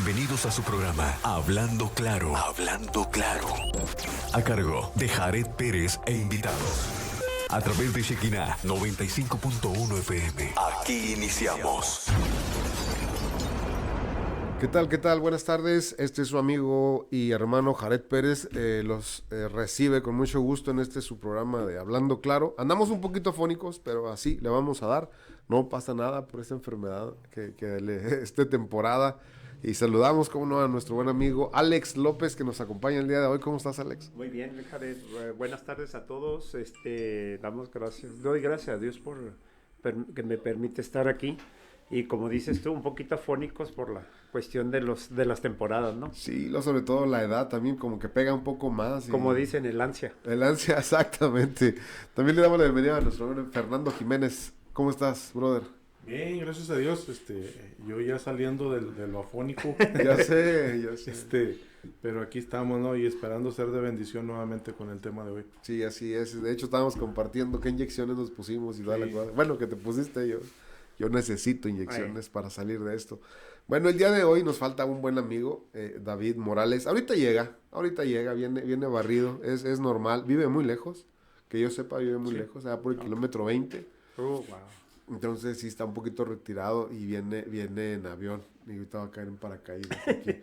Bienvenidos a su programa Hablando Claro. Hablando Claro. A cargo de Jared Pérez e invitados. A través de Shekinah 95.1 FM. Aquí iniciamos. ¿Qué tal? ¿Qué tal? Buenas tardes. Este es su amigo y hermano Jared Pérez. Los recibe con mucho gusto en su programa de Hablando Claro. Andamos un poquito afónicos, pero así le vamos a dar. No pasa nada por esta enfermedad esta temporada. Y saludamos, como no, a nuestro buen amigo Alex López, que nos acompaña el día de hoy. ¿Cómo estás, Alex? Muy bien, Jared. Buenas tardes a todos. Doy gracias a Dios por que me permite estar aquí. Y como dices tú, un poquito afónicos por la cuestión de las temporadas, ¿no? Sí, sobre todo la edad también como que pega un poco más. Como dicen, el ansia. El ansia, exactamente. También le damos la bienvenida a nuestro buen Fernando Jiménez. ¿Cómo estás, brother? Bien, gracias a Dios. Yo ya saliendo de lo afónico. Ya sé. Pero aquí estamos, ¿no? Y esperando ser de bendición nuevamente con el tema de hoy. Sí, así es. De hecho, estábamos compartiendo qué inyecciones nos pusimos y dale. Bueno, que te pusiste yo necesito inyecciones para salir de esto. Bueno, el día de hoy nos falta un buen amigo, David Morales. Ahorita llega, viene barrido, es normal. Vive muy lejos, que yo sepa, vive muy lejos, por el kilómetro 20. Wow. Entonces sí está un poquito retirado y viene en avión. Y ahorita va a caer en paracaídas aquí.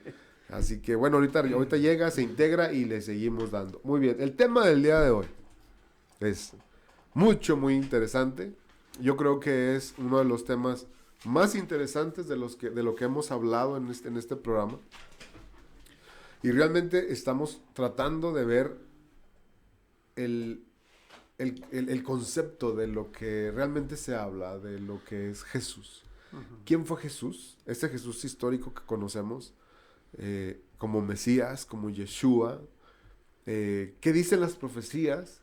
Así que bueno, ahorita llega, se integra y le seguimos dando. Muy bien, el tema del día de hoy es muy interesante. Yo creo que es uno de los temas más interesantes de lo que hemos hablado en este programa. Y realmente estamos tratando de ver el concepto de lo que realmente se habla, de lo que es Jesús. Uh-huh. ¿Quién fue Jesús? Ese Jesús histórico que conocemos como Mesías, como Yeshua. ¿Qué dicen las profecías?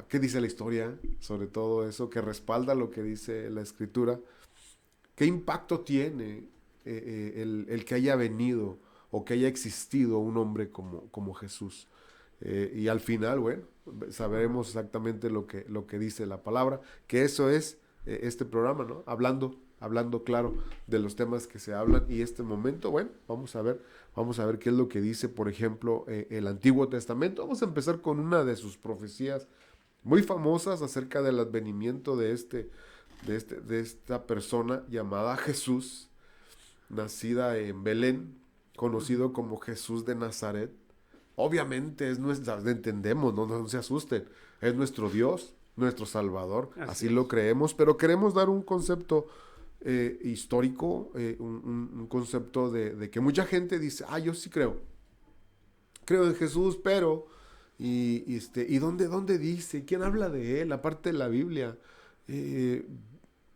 ¿Qué dice la historia? Sobre todo eso, que respalda lo que dice la Escritura. ¿Qué impacto tiene el que haya venido o que haya existido un hombre como Jesús? Y al final, bueno, sabremos exactamente lo que dice la palabra, que eso es este programa, ¿no? Hablando claro de los temas que se hablan. Y este momento, bueno, vamos a ver qué es lo que dice, por ejemplo, el Antiguo Testamento. Vamos a empezar con una de sus profecías muy famosas acerca del advenimiento de esta persona llamada Jesús, nacida en Belén, conocido como Jesús de Nazaret. Obviamente entendemos, no se asusten, es nuestro Dios, nuestro Salvador, así lo creemos, pero queremos dar un concepto histórico, un concepto de que mucha gente dice, yo sí creo en Jesús, pero ¿y dónde dice? ¿Quién habla de él? Aparte de la Biblia,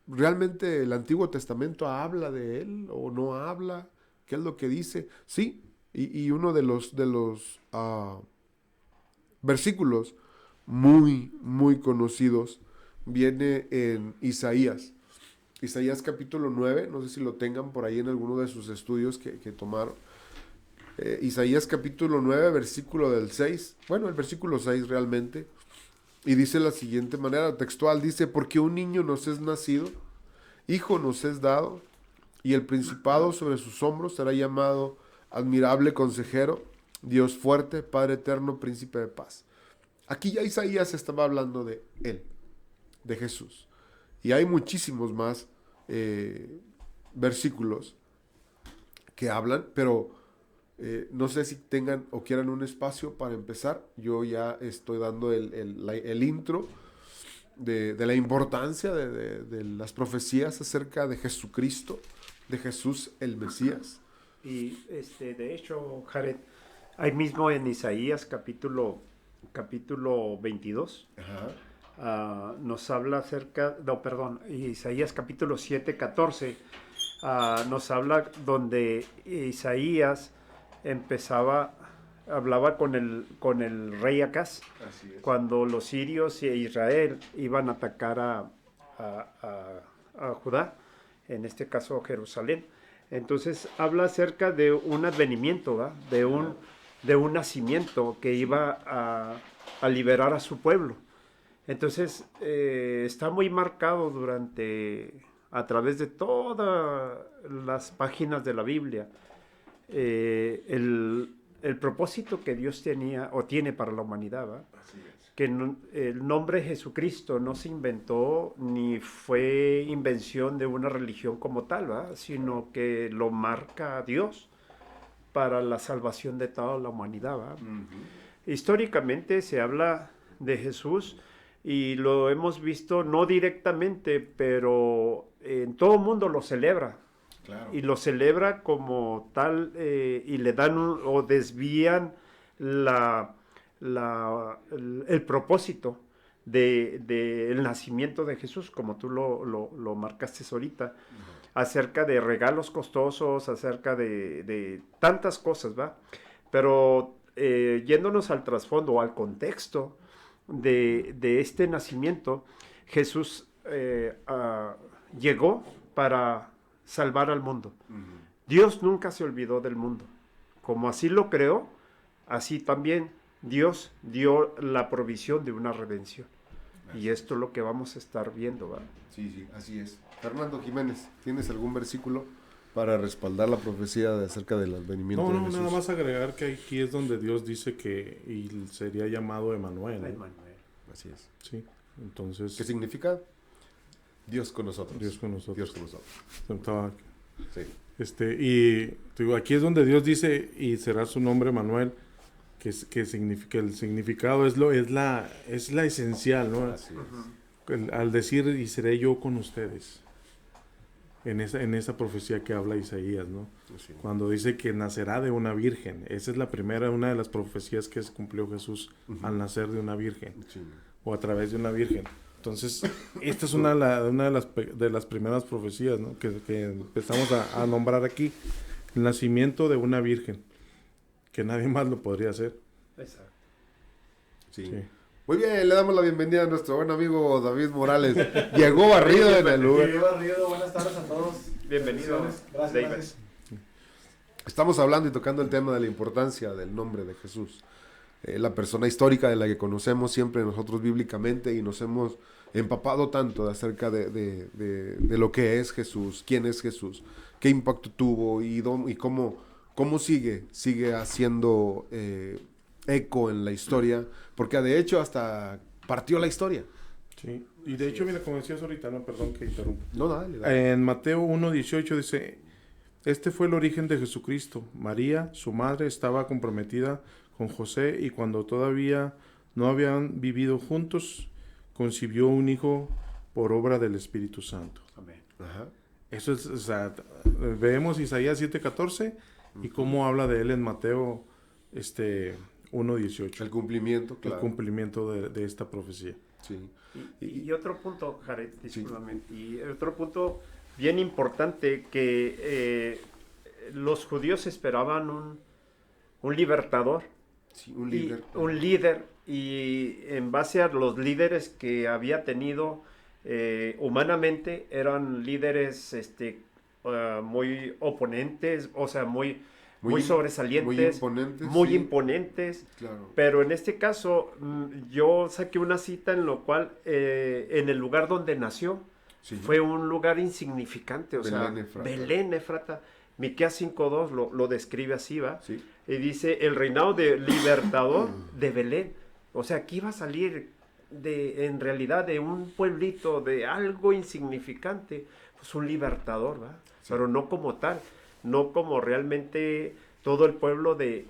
¿realmente el Antiguo Testamento habla de él o no habla? ¿Qué es lo que dice? Sí. Y uno de los versículos muy conocidos viene en Isaías capítulo 9, no sé si lo tengan por ahí en alguno de sus estudios que tomaron. Isaías capítulo 9, versículo del 6, el versículo 6 realmente, y dice de la siguiente manera, textual, dice, porque un niño nos es nacido, hijo nos es dado, y el principado sobre sus hombros será llamado admirable consejero, Dios fuerte, Padre eterno, príncipe de paz. Aquí ya Isaías estaba hablando de él, de Jesús. Y hay muchísimos más versículos que hablan, pero no sé si tengan o quieran un espacio para empezar. Yo ya estoy dando el intro de la importancia de las profecías acerca de Jesucristo, de Jesús el Mesías. Y de hecho, Jared, ahí mismo en Isaías capítulo 22, nos habla Isaías capítulo 7, 14, nos habla donde Isaías hablaba con el rey Acaz, cuando los sirios y Israel iban a atacar a Judá, en este caso Jerusalén. Entonces habla acerca de un advenimiento, ¿va? de un nacimiento que iba a liberar a su pueblo. Entonces está muy marcado a través de todas las páginas de la Biblia, el propósito que Dios tenía o tiene para la humanidad, ¿va? Que el nombre Jesucristo no se inventó ni fue invención de una religión como tal, ¿va? Sino que lo marca Dios para la salvación de toda la humanidad, ¿va? Históricamente se habla de Jesús y lo hemos visto no directamente, pero en todo el mundo lo celebra. Claro. Y lo celebra como tal y le dan o desvían el propósito del nacimiento de Jesús, como tú lo marcaste ahorita, acerca de regalos costosos, acerca de tantas cosas, ¿va? Pero yéndonos al trasfondo o al contexto de este nacimiento, Jesús llegó para salvar al mundo. Dios nunca se olvidó del mundo. Como así lo creó, así también Dios dio la provisión de una redención. Y esto es lo que vamos a estar viendo, ¿va? Sí, así es. Fernando Jiménez, ¿tienes algún versículo para respaldar la profecía acerca del advenimiento de Jesús? Nada más agregar que aquí es donde Dios dice que y sería llamado Emanuel. Así es. Sí, entonces... ¿Qué significa? Significa Dios con nosotros. Dios con nosotros. Dios con nosotros. Estaba- Sí. Y digo, aquí es donde Dios dice, y será su nombre Manuel, que significa, el significado es la esencial, ¿no? Así es. Al decir, y seré yo con ustedes, en esa profecía que habla Isaías, ¿no? Sí. Cuando dice que nacerá de una virgen, esa es una de las profecías que cumplió Jesús al nacer de una virgen, Sí. o a través de una virgen. Entonces, esta es una de las primeras profecías, ¿no? que empezamos a nombrar aquí, el nacimiento de una virgen, que nadie más lo podría hacer. Exacto. Sí. Sí. Muy bien, le damos la bienvenida a nuestro buen amigo David Morales. Llegó barrido en el lugar. Buenas tardes a todos. Bienvenido, Gracias, David. gracias. Estamos hablando y tocando el tema de la importancia del nombre de Jesús. La persona histórica de la que conocemos siempre nosotros bíblicamente y nos hemos empapado tanto acerca de lo que es Jesús, quién es Jesús, qué impacto tuvo y cómo sigue haciendo eco en la historia, porque de hecho hasta partió la historia. Sí. Y de hecho, mira, como decías ahorita, no, perdón que interrumpa. No, dale. En Mateo 1:18 dice, este fue el origen de Jesucristo. María, su madre, estaba comprometida con José y cuando todavía no habían vivido juntos, concibió un hijo por obra del Espíritu Santo. Amén. Ajá. Eso es, o sea, vemos Isaías 7:14 y cómo habla de él en Mateo 1:18. El cumplimiento, El claro. cumplimiento de esta profecía. Sí. Y otro punto, Jared, discúlpame, y otro punto bien importante que los judíos esperaban un libertador. Sí, un líder. Un líder, y en base a los líderes que había tenido humanamente, eran líderes muy oponentes, o sea, muy sobresalientes, muy imponentes. Claro. Pero en este caso, yo saqué una cita en lo cual, en el lugar donde nació, Sí. fue un lugar insignificante, o sea, Belén Efrata. Belén Efrata. Miqueas 5:2 lo describe así, ¿va? Sí. Y dice, el reinado de libertador de Belén. O sea, aquí iba a salir en realidad de un pueblito, de algo insignificante, pues un libertador, ¿va? Sí. Pero no como tal, no como realmente todo el pueblo de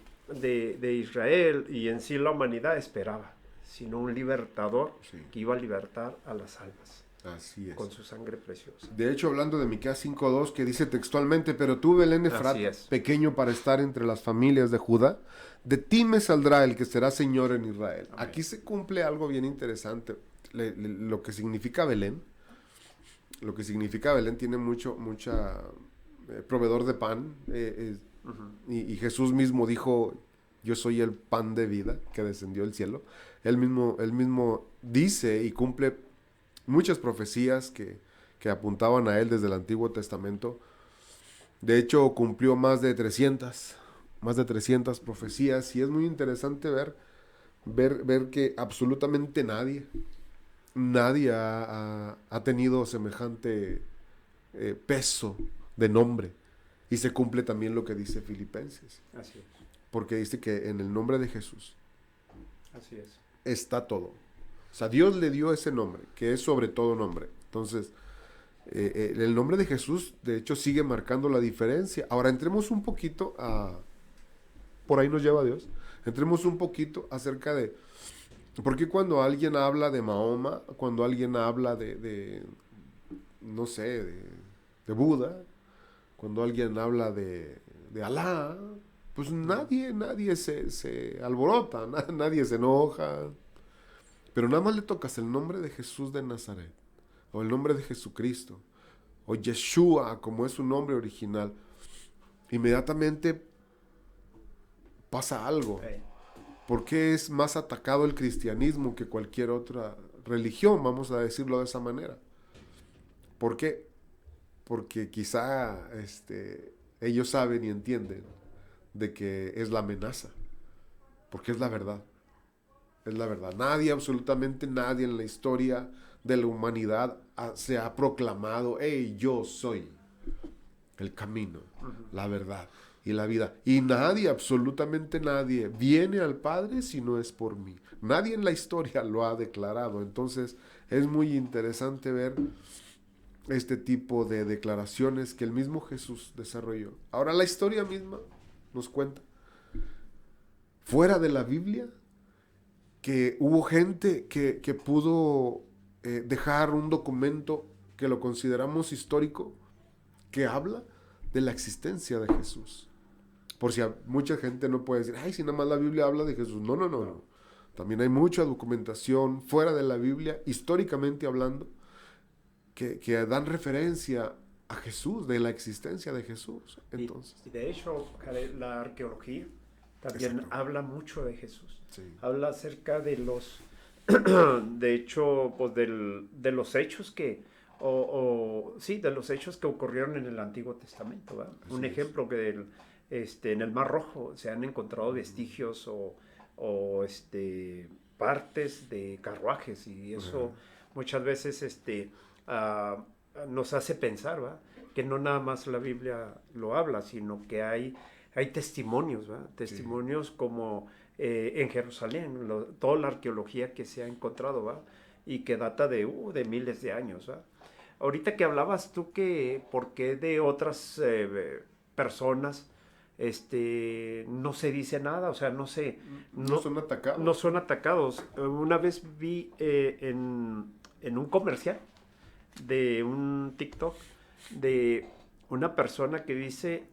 Israel y en sí la humanidad esperaba, sino un libertador Sí. que iba a libertar a las almas Así es. con su sangre preciosa. De hecho, hablando de Miqueas 5:2, que dice textualmente, pero tú, Belén Efrata, Así es. pequeño para estar entre las familias de Judá, de ti me saldrá el que será Señor en Israel. Amén. Aquí se cumple algo bien interesante. Lo que significa Belén, tiene mucha proveedor de pan, y Jesús mismo dijo, yo soy el pan de vida que descendió del cielo. Él mismo dice y cumple muchas profecías que apuntaban a él desde el Antiguo Testamento. De hecho, cumplió más de 300 profecías, y es muy interesante ver que absolutamente nadie ha tenido semejante peso de nombre Y se cumple también lo que dice Filipenses, Así es, porque dice que en el nombre de Jesús así es. está todo. O sea, Dios le dio ese nombre, que es sobre todo nombre. Entonces, el nombre de Jesús, de hecho, sigue marcando la diferencia. Ahora, entremos un poquito a... Por ahí nos lleva Dios. Entremos un poquito acerca de... Porque cuando alguien habla de Mahoma, cuando alguien habla no sé, de Buda, cuando alguien habla de Alá, pues nadie se alborota, nadie se enoja. Pero nada más le tocas el nombre de Jesús de Nazaret, o el nombre de Jesucristo, o Yeshua, como es su nombre original, inmediatamente pasa algo. ¿Por qué es más atacado el cristianismo que cualquier otra religión? Vamos a decirlo de esa manera. ¿Por qué? Porque quizá ellos saben y entienden de que es la amenaza, porque es la verdad. Es la verdad. Nadie, absolutamente nadie en la historia de la humanidad se ha proclamado: hey, yo soy el camino, la verdad y la vida. Y nadie, absolutamente nadie, viene al Padre si no es por mí. Nadie en la historia lo ha declarado. Entonces, es muy interesante ver este tipo de declaraciones que el mismo Jesús desarrolló. Ahora, la historia misma nos cuenta, fuera de la Biblia, que hubo gente que pudo dejar un documento que lo consideramos histórico, que habla de la existencia de Jesús. Por si mucha gente no puede decir: ay, si nada más la Biblia habla de Jesús. No. También hay mucha documentación fuera de la Biblia, históricamente hablando, que dan referencia a Jesús, de la existencia de Jesús. Entonces, Y de hecho, la arqueología también Exacto. habla mucho de Jesús. sí. Habla acerca de los, de hecho, pues de los hechos sí, de los hechos que ocurrieron en el Antiguo Testamento, ¿verdad? Un es. ejemplo que en el Mar Rojo se han encontrado vestigios o partes de carruajes, y eso muchas veces nos hace pensar, ¿verdad?, que no nada más la Biblia lo habla, sino que hay testimonios, ¿verdad? Testimonios como en Jerusalén, toda la arqueología que se ha encontrado, ¿verdad?, y que data de miles de años, ¿verdad? Ahorita que hablabas tú que por qué de otras personas no se dice nada, o sea, no son atacados. no son atacados. Una vez vi en un comercial de un TikTok de una persona que dice,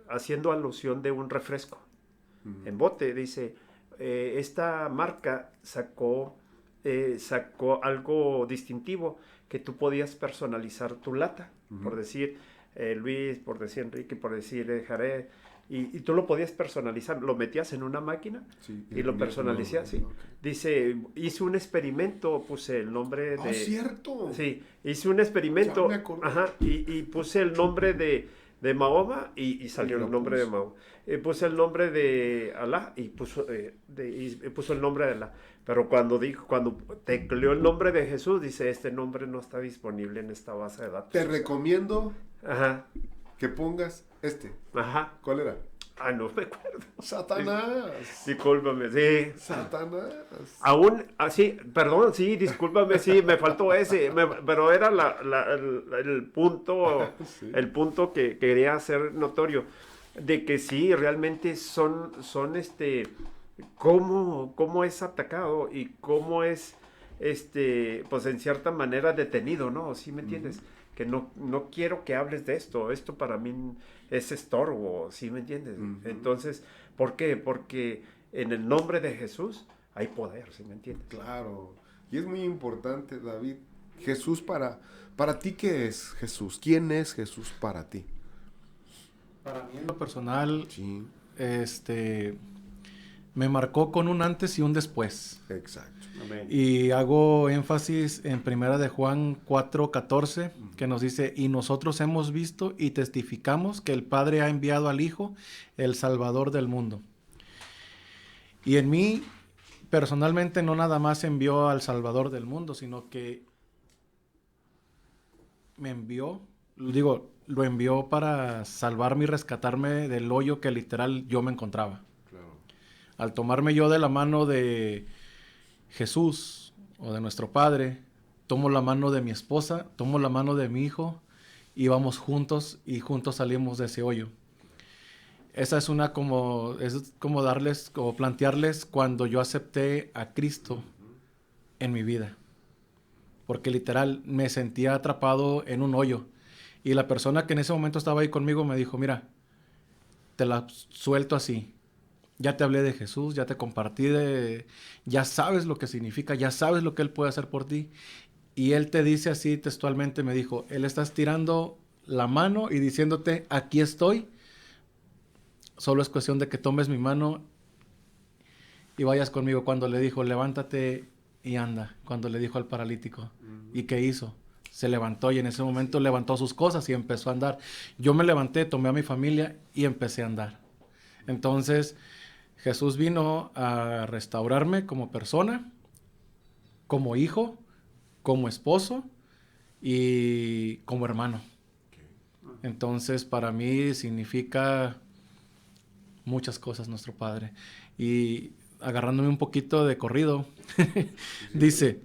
haciendo alusión de un refresco en bote, dice, esta marca sacó algo distintivo, que tú podías personalizar tu lata, por decir Luis, por decir Enrique, por decir Jared, y tú lo podías personalizar, lo metías en una máquina y lo personalizas, ¿sí? Okay. Dice, hice un experimento, puse el nombre de... ¡Cierto! Sí, hice un experimento, y puse el nombre de Mahoma y salió el nombre de Mahoma. Puse el nombre de Alá y puso el nombre de Alá. Pero cuando tecleó el nombre de Jesús, dice, este nombre no está disponible en esta base de datos. Te recomiendo Ajá. que pongas Ajá. ¿Cuál era? No me acuerdo. Satanás. Discúlpame, sí. Satanás. Aún, sí, perdón, sí, discúlpame, sí, me faltó ese, pero era el punto, Sí. el punto que quería hacer notorio, de que sí, realmente son cómo es atacado y cómo es, pues en cierta manera detenido, ¿no? ¿Sí me entiendes? Que no quiero que hables de esto para mí es estorbo, ¿sí me entiendes? Entonces, ¿por qué? Porque en el nombre de Jesús hay poder, ¿sí me entiendes? Claro, y es muy importante, David. Jesús para ti, ¿qué es Jesús? ¿Quién es Jesús para ti? Para mí en lo personal, Sí, me marcó con un antes y un después. exacto. Amén. Y hago énfasis en Primera de Juan 4:14, que nos dice, y nosotros hemos visto y testificamos que el Padre ha enviado al Hijo, el Salvador del mundo. Y en mí, personalmente, no nada más envió al Salvador del mundo, sino que me envió digo, lo envió para salvarme y rescatarme del hoyo que literal yo me encontraba. Claro. Al tomarme yo de la mano de Jesús o de nuestro Padre, tomo la mano de mi esposa, tomo la mano de mi hijo y vamos juntos y juntos salimos de ese hoyo. Esa es como darles o plantearles cuando yo acepté a Cristo en mi vida. Porque literal me sentía atrapado en un hoyo. Y la persona que en ese momento estaba ahí conmigo me dijo, mira, te la suelto así. Ya te hablé de Jesús, ya te compartí ya sabes lo que significa, ya sabes lo que Él puede hacer por ti. Y Él te dice así textualmente, me dijo, Él está estirando la mano y diciéndote, aquí estoy. Solo es cuestión de que tomes mi mano y vayas conmigo. Cuando le dijo, levántate y anda. Cuando le dijo al paralítico. ¿Y qué hizo? Se levantó y en ese momento levantó sus cosas y empezó a andar. Yo me levanté, tomé a mi familia y empecé a andar. Entonces, Jesús vino a restaurarme como persona, como hijo, como esposo y como hermano. Entonces, para mí significa muchas cosas nuestro Padre. Y agarrándome un poquito de corrido, dice...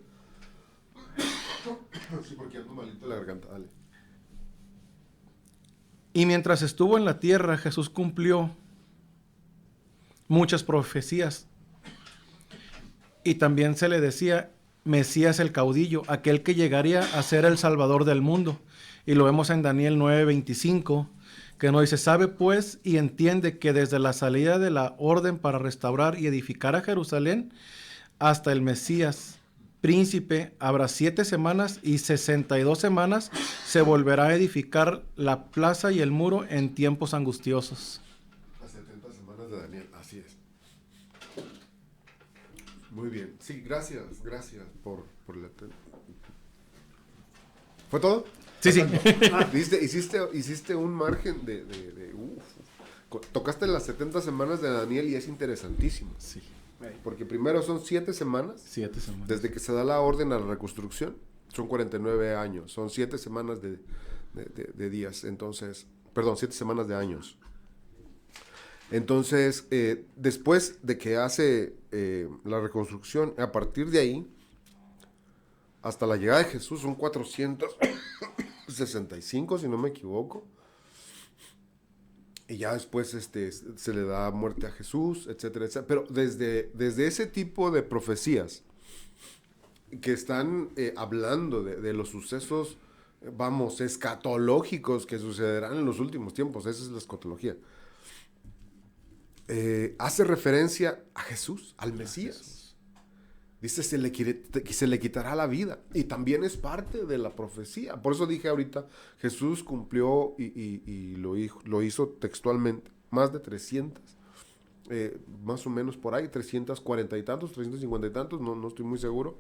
Sí, porque ando malito la garganta, dale. Y mientras estuvo en la tierra, Jesús cumplió muchas profecías. Y también se le decía Mesías el caudillo, aquel que llegaría a ser el Salvador del mundo. Y lo vemos en Daniel 9:25, que nos dice, sabe pues y entiende que desde la salida de la orden para restaurar y edificar a Jerusalén hasta el Mesías príncipe habrá 7 semanas y 62 semanas se volverá a edificar la plaza y el muro en tiempos angustiosos. Las 70 semanas de Daniel, así es. Muy bien. Sí, gracias por la... ¿Fue todo? Sí, sí. Hiciste un margen de tocaste las 70 semanas de Daniel y es interesantísimo. Sí. Porque primero son 7 semanas. 7 semanas. Desde que se da la orden a la reconstrucción, son 49 años. Son 7 semanas de días. Entonces, perdón, 7 semanas de años. Entonces, después de que hace la reconstrucción, a partir de ahí, hasta la llegada de Jesús, son 465, si no me equivoco. Y ya después se le da muerte a Jesús, etcétera, etcétera. Pero desde ese tipo de profecías que están hablando de los sucesos, vamos, escatológicos que sucederán en los últimos tiempos, esa es la escatología, hace referencia a Jesús, al Mesías. Dice, se le quitará la vida. Y también es parte de la profecía. Por eso dije ahorita, Jesús cumplió y lo hizo textualmente. Más de 300. Más o menos por ahí, 340 y tantos, 350 y tantos, no estoy muy seguro.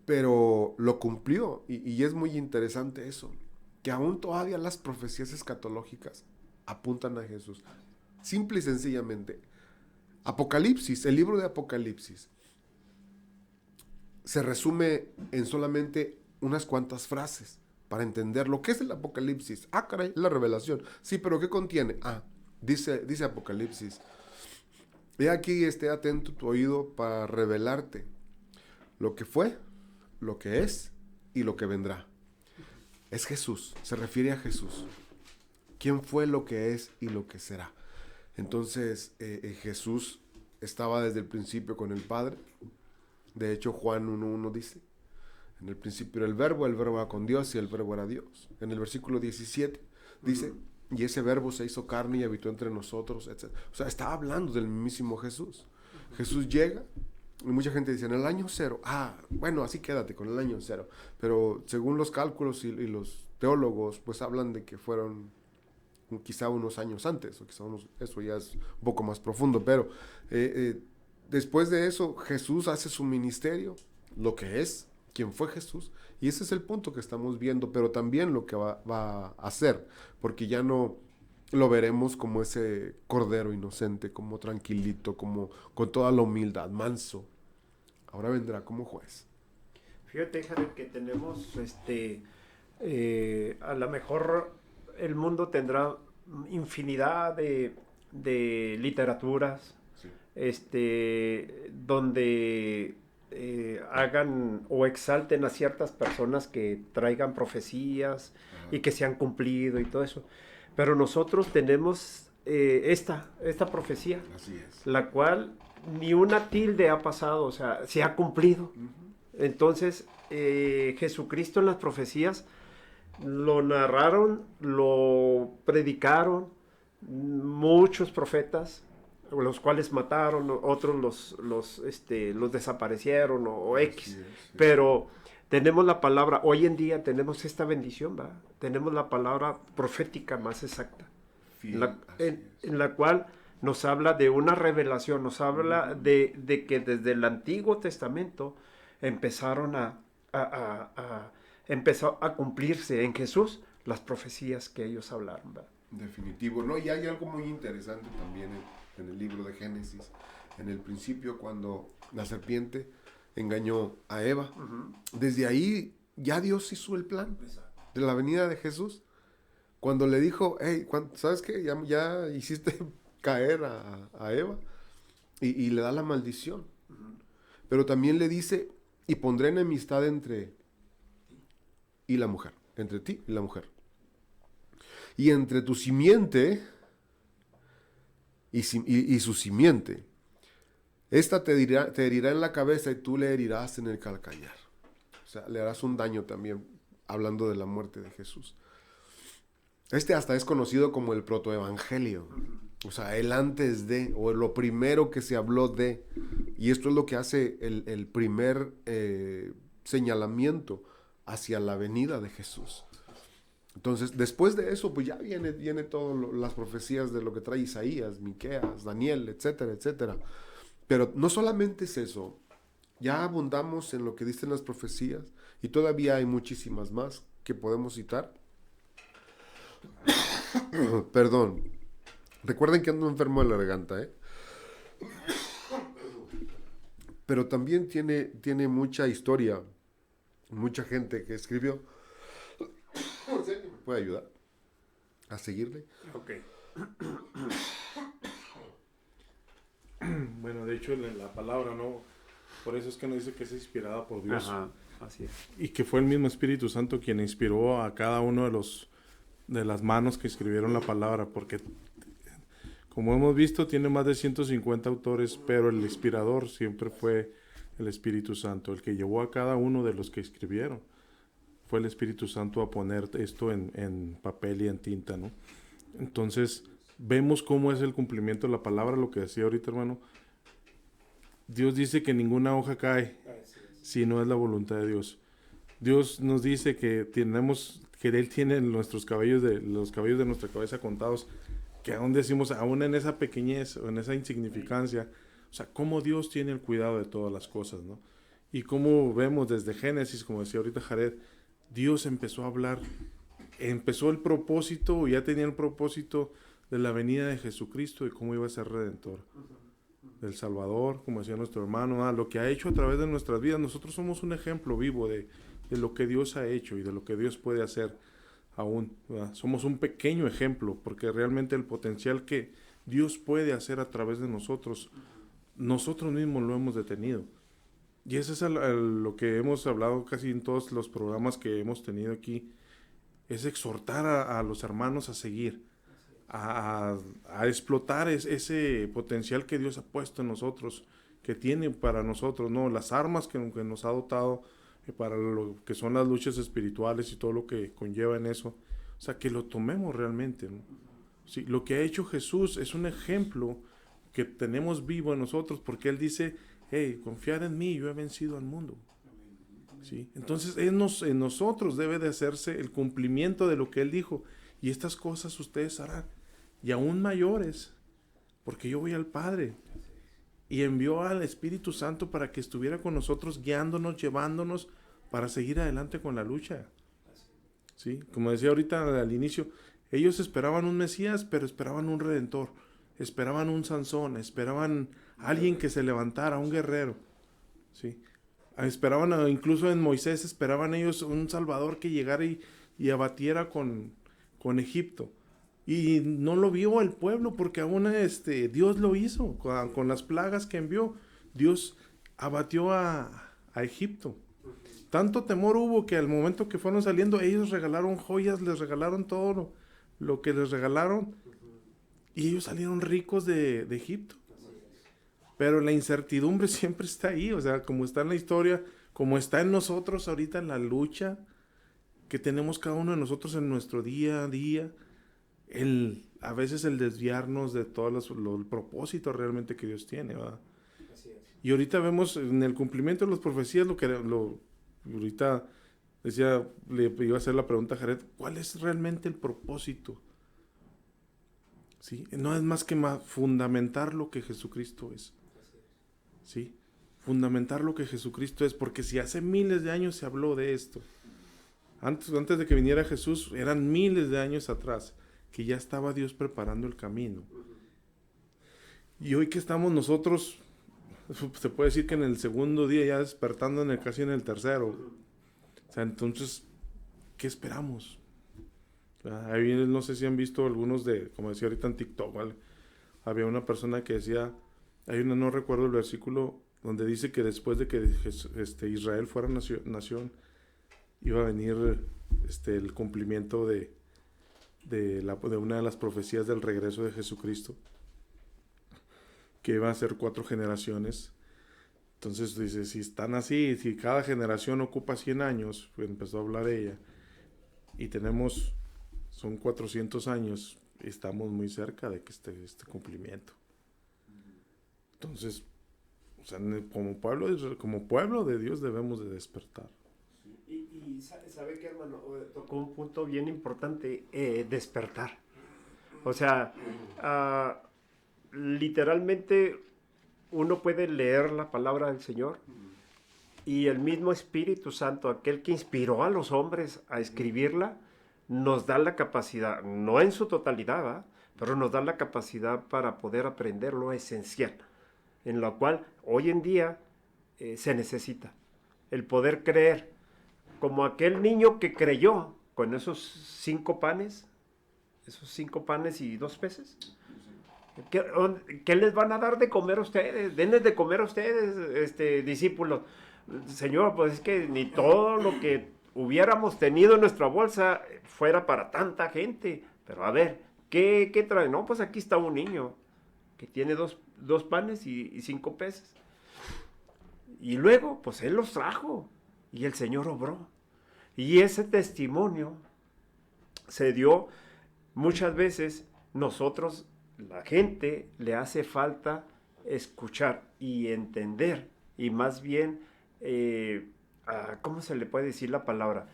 Pero lo cumplió. Y es muy interesante eso. Que aún todavía las profecías escatológicas apuntan a Jesús. Simple y sencillamente. Apocalipsis, el libro de Apocalipsis, se resume en solamente unas cuantas frases para entender lo que es el Apocalipsis. Ah, caray, la revelación. Sí, pero ¿qué contiene? Dice Apocalipsis, he aquí, esté atento tu oído para revelarte lo que fue, lo que es y lo que vendrá. Es Jesús, se refiere a Jesús. ¿Quién fue, lo que es y lo que será? Entonces, Jesús estaba desde el principio con el Padre. De hecho, Juan 1:1 dice, en el principio era el verbo era con Dios y el verbo era Dios. En el versículo 17 dice, y ese verbo se hizo carne y habitó entre nosotros, etc. O sea, está hablando del mismísimo Jesús. Jesús llega, y mucha gente dice, en el año 0, bueno, así quédate con el año 0. Pero según los cálculos y los teólogos, pues hablan de que fueron quizá unos años antes, o quizá eso ya es un poco más profundo, pero... después de eso, Jesús hace su ministerio, lo que es, quién fue Jesús, y ese es el punto que estamos viendo, pero también lo que va a hacer, porque ya no lo veremos como ese cordero inocente, como tranquilito, como con toda la humildad, manso. Ahora vendrá como juez. Fíjate, Jared, que tenemos A lo mejor el mundo tendrá infinidad de literaturas, Sí. donde hagan o exalten a ciertas personas que traigan profecías y que se han cumplido y todo eso. Pero nosotros tenemos esta profecía, Así es. la cual ni una tilde ha pasado, o sea, se ha cumplido. Entonces, Jesucristo en las profecías lo narraron, lo predicaron muchos profetas, los cuales mataron, otros los desaparecieron o X. Así es, sí. Pero tenemos la palabra, hoy en día tenemos esta bendición, ¿va? Tenemos la palabra profética más exacta, Fiel, así es. en la cual nos habla de una revelación, nos habla de que desde el Antiguo Testamento empezaron empezó a cumplirse en Jesús las profecías que ellos hablaron, ¿va? Definitivo, ¿no? Y hay algo muy interesante también en el libro de Génesis. En el principio, cuando la serpiente engañó a Eva, desde ahí ya Dios hizo el plan de la venida de Jesús. Cuando le dijo, hey, ¿sabes qué? Ya hiciste caer a Eva y le da la maldición. Pero también le dice, y pondré enemistad entre la mujer, entre ti y la mujer. Y entre tu simiente y su simiente. Esta te herirá en la cabeza y tú le herirás en el calcañar. O sea, le harás un daño también, hablando de la muerte de Jesús. Hasta es conocido como el protoevangelio. O sea, el antes de, o lo primero que se habló de. Y esto es lo que hace el primer señalamiento hacia la venida de Jesús. Entonces, después de eso, pues ya viene todas las profecías de lo que trae Isaías, Miqueas, Daniel, etcétera, etcétera. Pero no solamente es eso. Ya abundamos en lo que dicen las profecías y todavía hay muchísimas más que podemos citar. Perdón. Recuerden que ando enfermo de la garganta, ¿eh? Pero también tiene mucha historia, mucha gente que escribió. ¿Me puede ayudar a seguirle? Ok. Bueno, de hecho, la palabra, ¿no? Por eso es que nos dice que es inspirada por Dios. Ajá, así es. Y que fue el mismo Espíritu Santo quien inspiró a cada uno de las manos que escribieron la palabra, porque como hemos visto tiene más de 150 autores, pero el inspirador siempre fue el Espíritu Santo, el que llevó a cada uno de los que escribieron. Fue el Espíritu Santo a poner esto en papel y en tinta, ¿no? Entonces, vemos cómo es el cumplimiento de la palabra, lo que decía ahorita, hermano. Dios dice que ninguna hoja cae si no es la voluntad de Dios. Dios nos dice que Él tiene los cabellos de nuestra cabeza contados, que aún decimos, aún en esa pequeñez o en esa insignificancia, o sea, cómo Dios tiene el cuidado de todas las cosas, ¿no? Y cómo vemos desde Génesis, como decía ahorita Jared, Dios empezó a hablar, empezó el propósito, ya tenía el propósito de la venida de Jesucristo y cómo iba a ser Redentor, del Salvador, como decía nuestro hermano, lo que ha hecho a través de nuestras vidas. Nosotros somos un ejemplo vivo de lo que Dios ha hecho y de lo que Dios puede hacer aún, ¿verdad? Somos un pequeño ejemplo, porque realmente el potencial que Dios puede hacer a través de nosotros mismos lo hemos detenido. Y eso es lo que hemos hablado casi en todos los programas que hemos tenido aquí, es exhortar a los hermanos a seguir, a explotar ese potencial que Dios ha puesto en nosotros, que tiene para nosotros, ¿no? Las armas que nos ha dotado para lo que son las luchas espirituales y todo lo que conlleva en eso. O sea, que lo tomemos realmente, ¿no? Sí, lo que ha hecho Jesús es un ejemplo que tenemos vivo en nosotros, porque Él dice, hey, confiar en mí, yo he vencido al mundo. ¿Sí? Entonces, en nosotros debe de hacerse el cumplimiento de lo que Él dijo. Y estas cosas ustedes harán, y aún mayores, porque yo voy al Padre. Y envió al Espíritu Santo para que estuviera con nosotros, guiándonos, llevándonos, para seguir adelante con la lucha. ¿Sí? Como decía ahorita al inicio, ellos esperaban un Mesías, pero esperaban un Redentor. Esperaban un Sansón, esperaban a alguien que se levantara, un guerrero. ¿Sí? Esperaban, incluso en Moisés, esperaban ellos un Salvador que llegara y y abatiera con Egipto. Y no lo vio el pueblo porque aún Dios lo hizo con las plagas que envió. Dios abatió a Egipto. Tanto temor hubo que al momento que fueron saliendo, ellos regalaron joyas, les regalaron todo lo que les regalaron, y ellos salieron ricos de Egipto. Pero la incertidumbre siempre está ahí, o sea, como está en la historia, como está en nosotros ahorita en la lucha que tenemos cada uno de nosotros en nuestro día a día, a veces el desviarnos de todo el propósito realmente que Dios tiene, ¿verdad? Y ahorita vemos en el cumplimiento de las profecías ahorita decía, le iba a hacer la pregunta a Jared, ¿cuál es realmente el propósito? ¿Sí? No es más que fundamentar lo que Jesucristo es. ¿Sí? Fundamentar lo que Jesucristo es, porque si hace miles de años se habló de esto, antes de que viniera Jesús, eran miles de años atrás, que ya estaba Dios preparando el camino. Y hoy que estamos nosotros, se puede decir que en el segundo día, ya despertando casi en el tercero. O sea, entonces, ¿qué esperamos? Ahí no sé si han visto algunos como decía ahorita en TikTok, ¿vale? Había una persona que decía, no recuerdo el versículo, donde dice que después de que Israel fuera nación, iba a venir el cumplimiento de una de las profecías del regreso de Jesucristo, que iba a ser 4 generaciones. Entonces dice, si están así, si cada generación ocupa 100 años, pues empezó a hablar ella, y son 400 años, estamos muy cerca de que este cumplimiento. Entonces, o sea, como pueblo de Dios debemos de despertar. Y sabe que, hermano, tocó un punto bien importante, despertar. O sea, literalmente uno puede leer la palabra del Señor y el mismo Espíritu Santo, aquel que inspiró a los hombres a escribirla, nos da la capacidad, no en su totalidad, ¿verdad?, pero nos da la capacidad para poder aprender lo esencial, en lo cual hoy en día se necesita. El poder creer, como aquel niño que creyó con esos 5 panes y 2 peces. ¿Qué les van a dar de comer a ustedes? Denles de comer a ustedes, discípulos. Señor, pues es que ni todo lo que hubiéramos tenido en nuestra bolsa fuera para tanta gente. Pero a ver, ¿qué trae? No, pues aquí está un niño que tiene dos panes y 5 peces. Y luego, pues él los trajo y el Señor obró. Y ese testimonio se dio muchas veces. Nosotros, la gente, le hace falta escuchar y entender, y más bien, ¿cómo se le puede decir la palabra?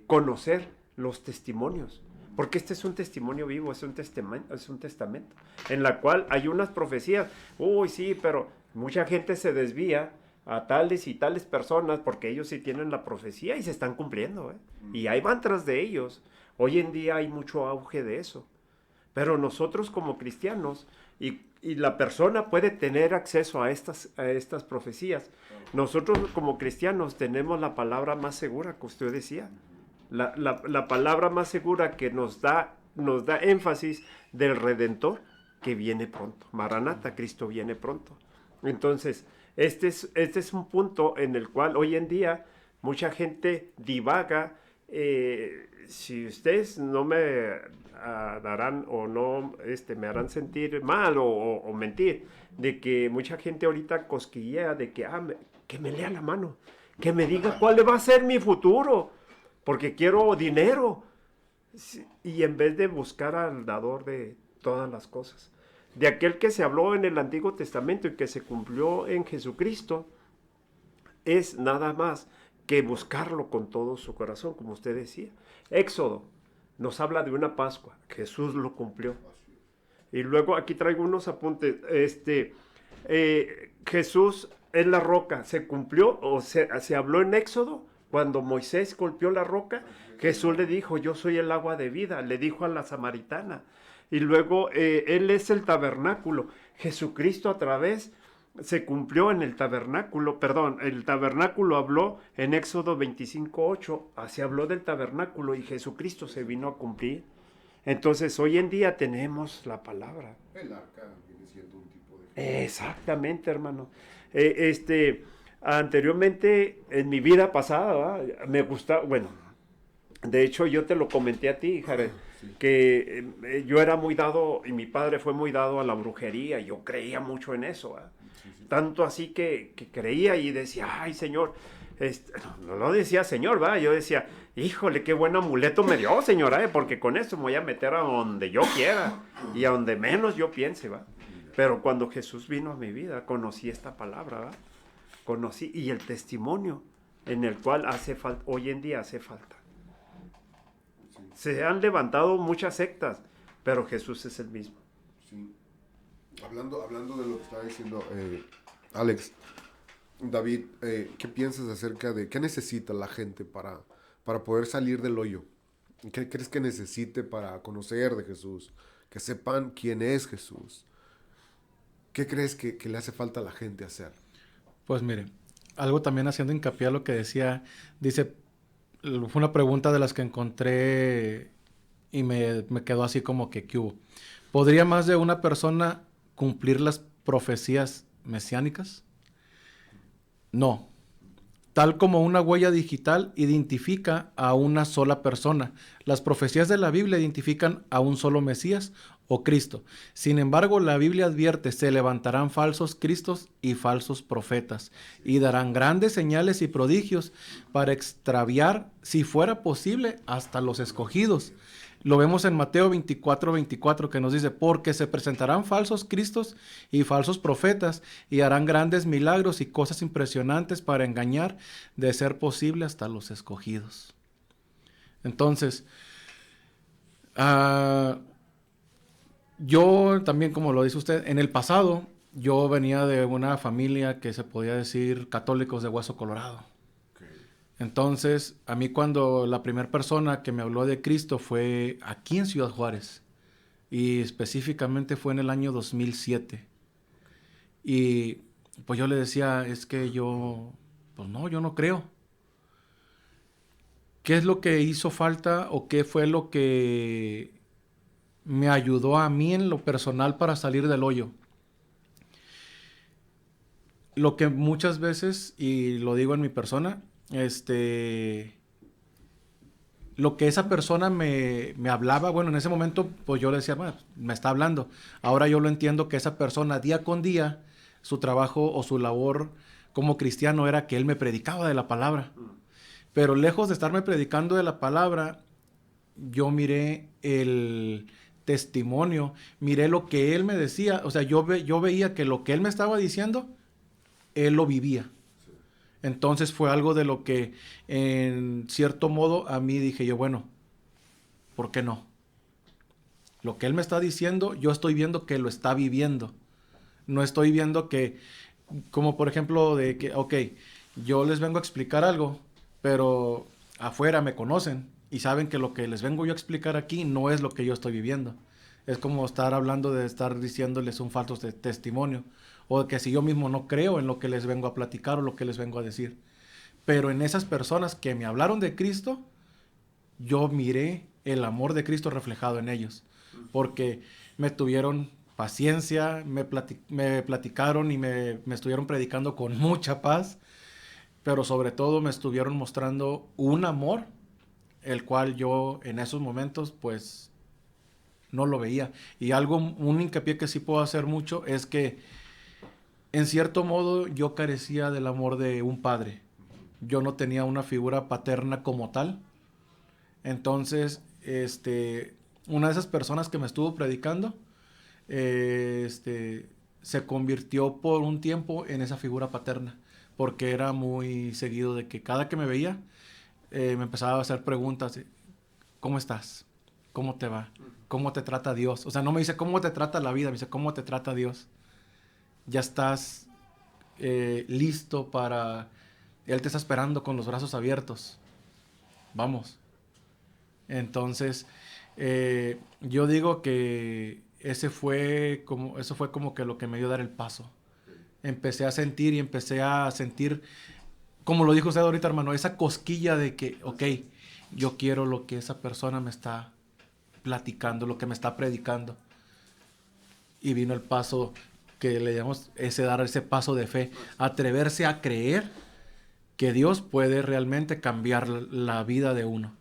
Conocer los testimonios, porque este es un testimonio vivo, es un testamento, en la cual hay unas profecías. Uy, sí, pero mucha gente se desvía a tales y tales personas porque ellos sí tienen la profecía y se están cumpliendo, y ahí van tras de ellos. Hoy en día hay mucho auge de eso. Pero nosotros como cristianos, y la persona puede tener acceso a estas profecías. Nosotros como cristianos tenemos la palabra más segura que usted decía. La palabra más segura que nos da énfasis del Redentor que viene pronto. Maranata, Cristo viene pronto. Entonces, este es un punto en el cual hoy en día mucha gente divaga. Si ustedes no me darán o no me harán sentir mal o mentir, de que mucha gente ahorita cosquillea de que me lea la mano, que me diga cuál va a ser mi futuro, porque quiero dinero, y en vez de buscar al dador de todas las cosas, de aquel que se habló en el Antiguo Testamento y que se cumplió en Jesucristo, es nada más que buscarlo con todo su corazón, como usted decía. Éxodo nos habla de una Pascua, Jesús lo cumplió. Y luego aquí traigo unos apuntes. Jesús es la roca, se cumplió, o se habló en Éxodo, cuando Moisés golpeó la roca, Jesús le dijo, yo soy el agua de vida, le dijo a la samaritana. Y luego Él es el tabernáculo, Jesucristo a través se cumplió en el tabernáculo, perdón, el tabernáculo habló en Éxodo 25:8, así habló del tabernáculo y Jesucristo se vino a cumplir. Entonces hoy en día tenemos la palabra. El arca viene siendo un tipo de... Exactamente, hermano. Anteriormente, en mi vida pasada, ¿verdad? Me gustaba, bueno, de hecho yo te lo comenté a ti, Jared, que yo era muy dado, y mi padre fue muy dado a la brujería, yo creía mucho en eso, ¿verdad? Tanto así que creía y decía, ay, Señor, no lo decía Señor, ¿verdad? Yo decía, híjole, qué buen amuleto me dio, Señora, porque con esto me voy a meter a donde yo quiera y a donde menos yo piense, ¿va? Pero cuando Jesús vino a mi vida, conocí esta palabra, ¿va? Conocí, y el testimonio en el cual hace falta, hoy en día hace falta. Se han levantado muchas sectas, pero Jesús es el mismo. Sí. Hablando de lo que estaba diciendo Alex, David, ¿qué piensas acerca de qué necesita la gente para poder salir del hoyo? ¿Qué crees que necesite para conocer de Jesús? Que sepan quién es Jesús. ¿Qué crees que le hace falta a la gente hacer? Pues mire, algo también haciendo hincapié a lo que decía, dice, fue una pregunta de las que encontré y me quedó así como que ¿qué hubo? ¿Podría más de una persona cumplir las profecías mesiánicas? No. Tal como una huella digital identifica a una sola persona, las profecías de la Biblia identifican a un solo Mesías o Cristo. Sin embargo, la Biblia advierte, se levantarán falsos cristos y falsos profetas, y darán grandes señales y prodigios para extraviar, si fuera posible, hasta los escogidos. Lo vemos en Mateo 24:24, que nos dice, porque se presentarán falsos cristos y falsos profetas, y harán grandes milagros y cosas impresionantes para engañar, de ser posible, hasta los escogidos. Entonces, yo también, como lo dice usted, en el pasado, yo venía de una familia que se podía decir católicos de hueso colorado. Entonces, a mí cuando la primera persona que me habló de Cristo fue aquí en Ciudad Juárez, y específicamente fue en el año 2007. Y pues yo le decía, es que yo no creo. ¿Qué es lo que hizo falta o qué fue lo que me ayudó a mí en lo personal para salir del hoyo? Lo que muchas veces, y lo digo en mi persona, lo que esa persona me hablaba, bueno, en ese momento, pues yo le decía, bueno, me está hablando. Ahora yo lo entiendo que esa persona, día con día, su trabajo o su labor como cristiano era que él me predicaba de la palabra. Pero lejos de estarme predicando de la palabra, yo miré el testimonio, miré lo que él me decía. O sea, yo veía que lo que él me estaba diciendo, él lo vivía. Entonces fue algo de lo que, en cierto modo, a mí dije yo, bueno, ¿por qué no? Lo que él me está diciendo, yo estoy viendo que lo está viviendo. No estoy viendo que, como por ejemplo, de que, ok, yo les vengo a explicar algo, pero afuera me conocen y saben que lo que les vengo yo a explicar aquí no es lo que yo estoy viviendo. Es como estar hablando de estar diciéndoles un falso testimonio. O de que si yo mismo no creo en lo que les vengo a platicar o lo que les vengo a decir. Pero en esas personas que me hablaron de Cristo, yo miré el amor de Cristo reflejado en ellos. Porque me tuvieron paciencia, me platicaron y me estuvieron predicando con mucha paz. Pero sobre todo me estuvieron mostrando un amor, el cual yo en esos momentos pues no lo veía. Y un hincapié que sí puedo hacer mucho es que en cierto modo yo carecía del amor de un padre. Yo no tenía una figura paterna como tal. Entonces, una de esas personas que me estuvo predicando, se convirtió por un tiempo en esa figura paterna. Porque era muy seguido de que cada que me veía, me empezaba a hacer preguntas. ¿Cómo estás? ¿Cómo te va? ¿Cómo te trata Dios? O sea, no me dice cómo te trata la vida, me dice cómo te trata Dios. Ya estás listo para... Él te está esperando con los brazos abiertos. Vamos. Entonces, yo digo que eso fue como que lo que me dio dar el paso. empecé a sentir como lo dijo usted ahorita, hermano, esa cosquilla de que, ok, yo quiero lo que esa persona me está platicando, lo que me está predicando. Y vino el paso que le llamamos dar ese paso de fe, atreverse a creer que Dios puede realmente cambiar la vida de uno.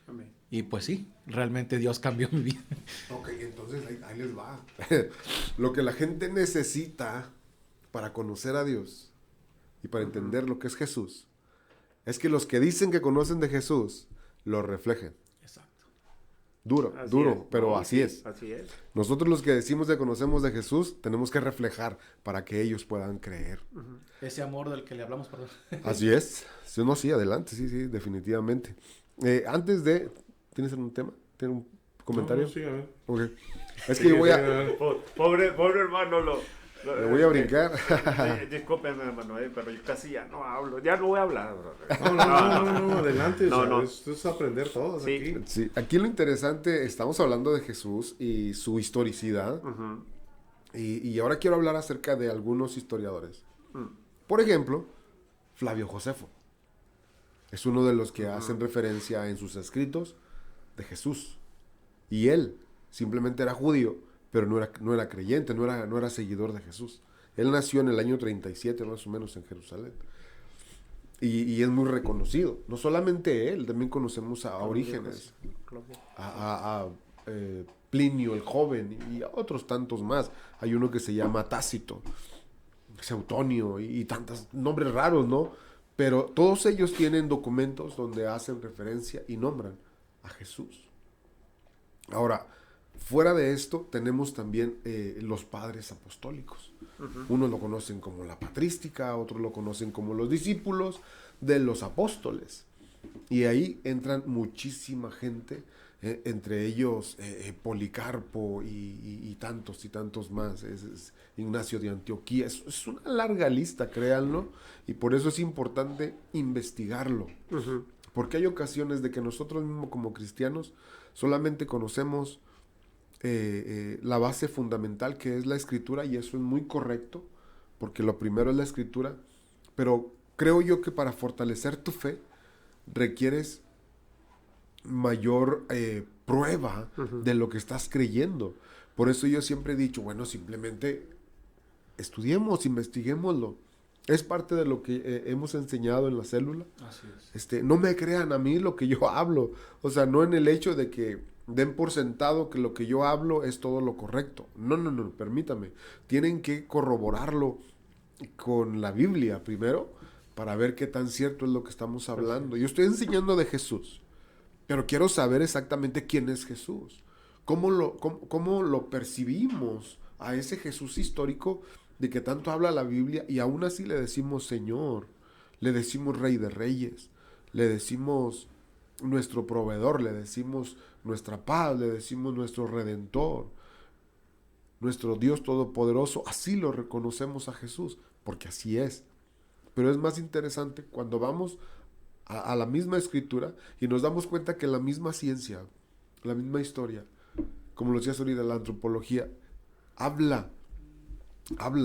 Amén. Y pues sí, realmente Dios cambió mi vida. Ok, entonces ahí les va. Lo que la gente necesita para conocer a Dios y para entender lo que es Jesús, es que los que dicen que conocen de Jesús, lo reflejen. Exacto. Duro, pero No, así sí, es. Así es. Nosotros los que decimos que conocemos de Jesús, tenemos que reflejar para que ellos puedan creer. Ese amor del que le hablamos, perdón. Así es. Sí, no, sí, adelante, sí, definitivamente. Antes de... ¿Tienes algún tema? ¿Tienes un comentario? No, sí, a ver. Ok. Es que yo voy a... Pobre hermano, Me voy a brincar. Discúlpeme, hermano, pero yo casi ya no hablo. Ya no voy a hablar, brother. No, adelante. No, o sea, no. Esto es aprender todos Sí. aquí. Sí, aquí lo interesante, estamos hablando de Jesús y su historicidad. Ujú. Y ahora quiero hablar acerca de algunos historiadores. Por ejemplo, Flavio Josefo. Es uno de los que hacen referencia en sus escritos de Jesús. Y él simplemente era judío, pero no era creyente, no era seguidor de Jesús. Él nació en el año 37, más o menos, en Jerusalén. Y es muy reconocido. No solamente él, también conocemos a Orígenes, a Plinio el joven y a otros tantos más. Hay uno que se llama Tácito, Seutonio y tantos nombres raros, ¿no? Pero todos ellos tienen documentos donde hacen referencia y nombran a Jesús. Ahora, fuera de esto, tenemos también los padres apostólicos. Unos lo conocen como la patrística, otros lo conocen como los discípulos de los apóstoles. Y ahí entran muchísima gente, entre ellos Policarpo y tantos más. Es Ignacio de Antioquía. Es una larga lista, créanlo, y por eso es importante investigarlo. Porque hay ocasiones de que nosotros mismos como cristianos solamente conocemos la base fundamental, que es la escritura, y eso es muy correcto, porque lo primero es la escritura, pero creo yo que para fortalecer tu fe requieres mayor prueba de lo que estás creyendo. Por eso yo siempre he dicho, bueno, simplemente estudiemos, investiguémoslo. Es parte de lo que hemos enseñado en la célula. Así es. No me crean a mí lo que yo hablo. O sea, no en el hecho de que den por sentado que lo que yo hablo es todo lo correcto. No, permítame. Tienen que corroborarlo con la Biblia primero para ver qué tan cierto es lo que estamos hablando. Yo estoy enseñando de Jesús, pero quiero saber exactamente quién es Jesús. ¿Cómo lo percibimos a ese Jesús histórico de que tanto habla la Biblia y aún así le decimos Señor, le decimos Rey de Reyes, le decimos nuestro proveedor, le decimos nuestra paz, le decimos nuestro Redentor, nuestro Dios Todopoderoso? Así lo reconocemos a Jesús, porque así es. Pero es más interesante cuando vamos a la misma escritura y nos damos cuenta que la misma ciencia, la misma historia, como lo decías ahorita, la antropología, habla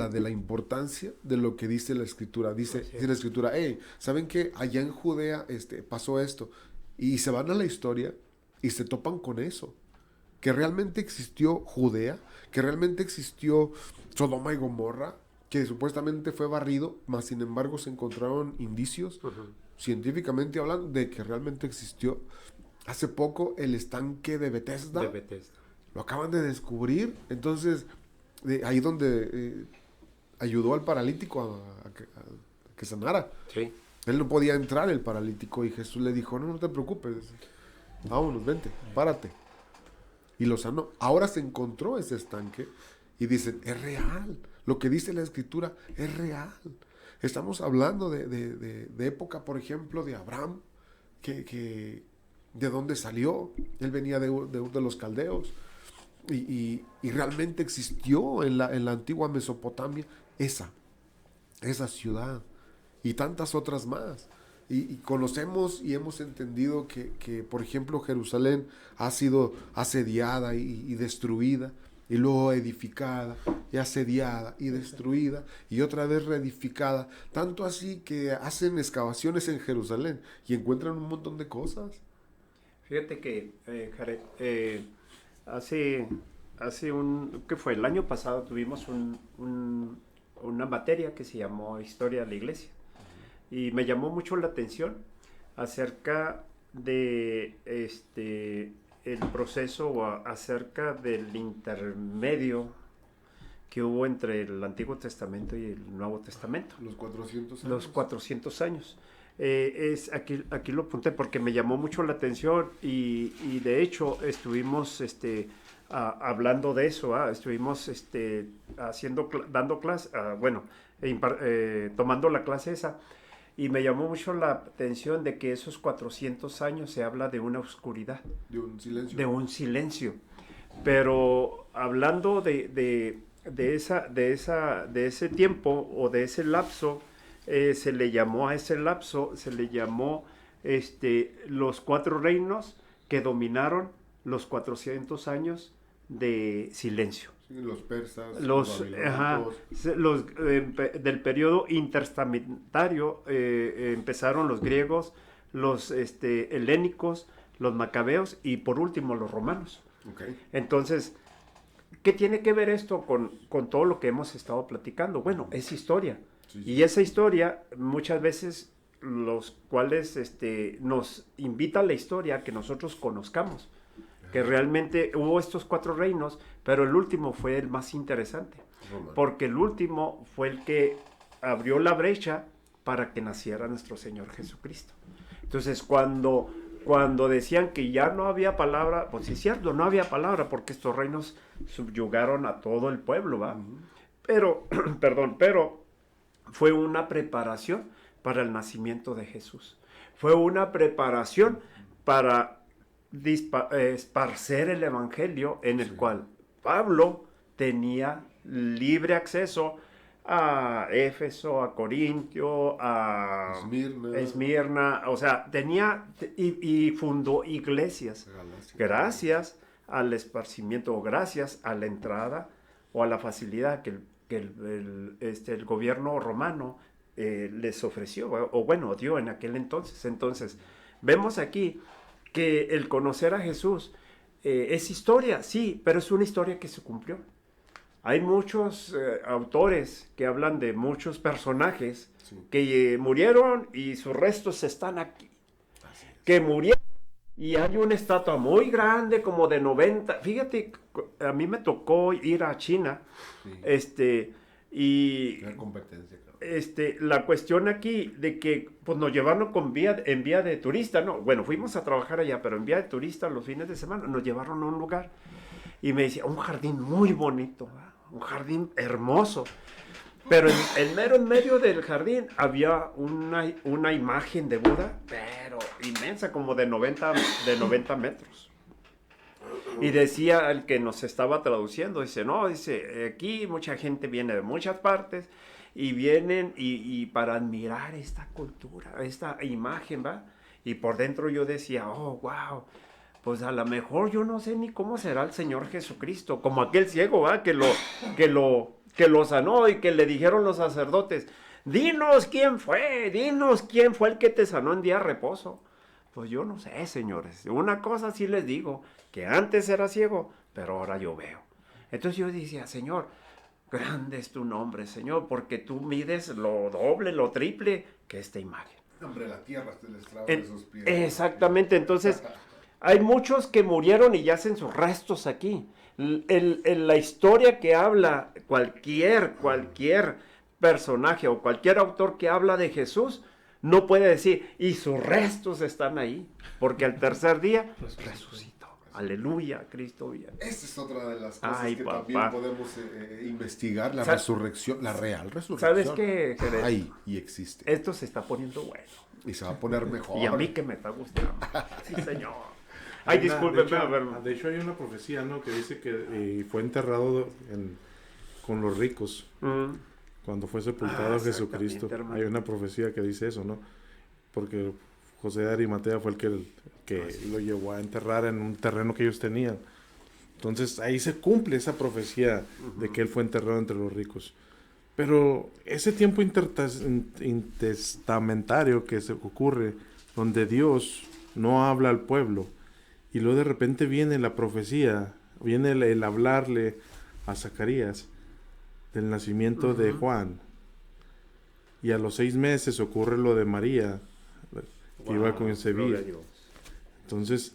de la importancia de lo que dice la escritura. Dice la escritura, hey, ¿saben qué? Allá en Judea pasó esto. Y se van a la historia y se topan con eso. Que realmente existió Judea, que realmente existió Sodoma y Gomorra, que supuestamente fue barrido, mas sin embargo se encontraron indicios, científicamente hablando, de que realmente existió. Hace poco el estanque de Bethesda. Lo acaban de descubrir. Entonces, ahí donde ayudó al paralítico a que sanara. Sí. Él no podía entrar, el paralítico, y Jesús le dijo, no te preocupes, vámonos, vente, párate. Y lo sanó. Ahora se encontró ese estanque y dicen, es real. Lo que dice la escritura es real. Estamos hablando de época, por ejemplo, de Abraham, que de dónde salió. Él venía de los caldeos. Y realmente existió en la antigua Mesopotamia esa ciudad y tantas otras más. Y conocemos y hemos entendido que, por ejemplo, Jerusalén ha sido asediada y destruida. y luego edificada y asediada y destruida y otra vez reedificada. Tanto así que hacen excavaciones en Jerusalén y encuentran un montón de cosas. Fíjate que, Jared, ¿qué fue? El año pasado tuvimos una materia que se llamó Historia de la Iglesia. Y me llamó mucho la atención acerca de el proceso o acerca del intermedio que hubo entre el Antiguo Testamento y el Nuevo Testamento. Los 400 años. Los 400 años. Aquí lo apunté porque me llamó mucho la atención y de hecho estuvimos hablando de eso, estuvimos dando clase, tomando la clase esa, y me llamó mucho la atención de que esos 400 años se habla de una oscuridad. De un silencio. De un silencio. Pero hablando de ese tiempo o de ese lapso, se le llamó a ese lapso, los 4 reinos que dominaron los 400 años de silencio. Sí, los persas, del periodo intertestamentario empezaron los griegos, los helénicos, los macabeos y por último los romanos. Okay. Entonces, ¿qué tiene que ver esto con todo lo que hemos estado platicando? Bueno, es historia. Sí. Y esa historia, muchas veces, los cuales nos invita a la historia a que nosotros conozcamos. Que realmente hubo estos 4 reinos, pero el último fue el más interesante. Roma. Porque el último fue el que abrió la brecha para que naciera nuestro Señor Jesucristo. Entonces, cuando decían que ya no había palabra, pues sí es cierto, no había palabra, porque estos reinos subyugaron a todo el pueblo, ¿va? Pero fue una preparación para el nacimiento de Jesús. Fue una preparación para esparcer el evangelio en el cual Pablo tenía libre acceso a Éfeso, a Corintio, a Esmirna, o sea, tenía y fundó iglesias gracias al esparcimiento o gracias a la entrada o a la facilidad que el gobierno romano les ofreció o bueno, dio en aquel entonces. Entonces, vemos aquí que el conocer a Jesús es historia, sí, pero es una historia que se cumplió. Hay muchos autores que hablan de muchos personajes que murieron y sus restos están aquí. Que murieron y hay una estatua muy grande, como de 90. Fíjate, a mí me tocó ir a China, y la competencia, claro. La cuestión aquí de que pues nos llevaron en vía de turista, no, bueno, fuimos a trabajar allá, pero en vía de turista los fines de semana nos llevaron a un lugar y me decía, un jardín muy bonito, ¿verdad? Un jardín hermoso, pero en medio del jardín había una imagen de Buda, pero inmensa, como de 90 metros. Y decía el que nos estaba traduciendo, dice, aquí mucha gente viene de muchas partes y vienen y para admirar esta cultura, esta imagen, ¿va? Y por dentro yo decía, oh, wow, pues a lo mejor yo no sé ni cómo será el Señor Jesucristo, como aquel ciego, ¿va? Que lo sanó y que le dijeron los sacerdotes, dinos quién fue el que te sanó en día de reposo. Pues yo no sé, señores, una cosa sí les digo, que antes era ciego, pero ahora yo veo. Entonces yo decía, Señor, grande es tu nombre, Señor, porque tú mides lo doble, lo triple que esta imagen. Hombre, la tierra se les traba de sus pies. Exactamente, entonces hay muchos que murieron y yacen sus restos aquí. La historia que habla cualquier personaje o cualquier autor que habla de Jesús, no puede decir, y sus restos están ahí, porque al tercer día resucitó. Aleluya, Cristo vive. Esta es otra de las cosas Ay, que papá. también podemos investigar, la resurrección, la real resurrección. ¿Sabes qué, Jerez? Hay y existe. Esto se está poniendo bueno. Y se va a poner mejor. Y a mí que me está gustando. Sí, señor. Ay, discúlpeme. De hecho, hay una profecía, ¿no? Que dice que fue enterrado con los ricos. Cuando fue sepultado Jesucristo. Hermano. Hay una profecía que dice eso, ¿no? Porque José de Arimatea fue el que lo llevó a enterrar en un terreno que ellos tenían. Entonces ahí se cumple esa profecía de que él fue enterrado entre los ricos. Pero ese tiempo intestamentario que se ocurre, donde Dios no habla al pueblo, y luego de repente viene la profecía, viene el hablarle a Zacarías del nacimiento de Juan, y a los 6 meses ocurre lo de María, que iba a concebir. Entonces,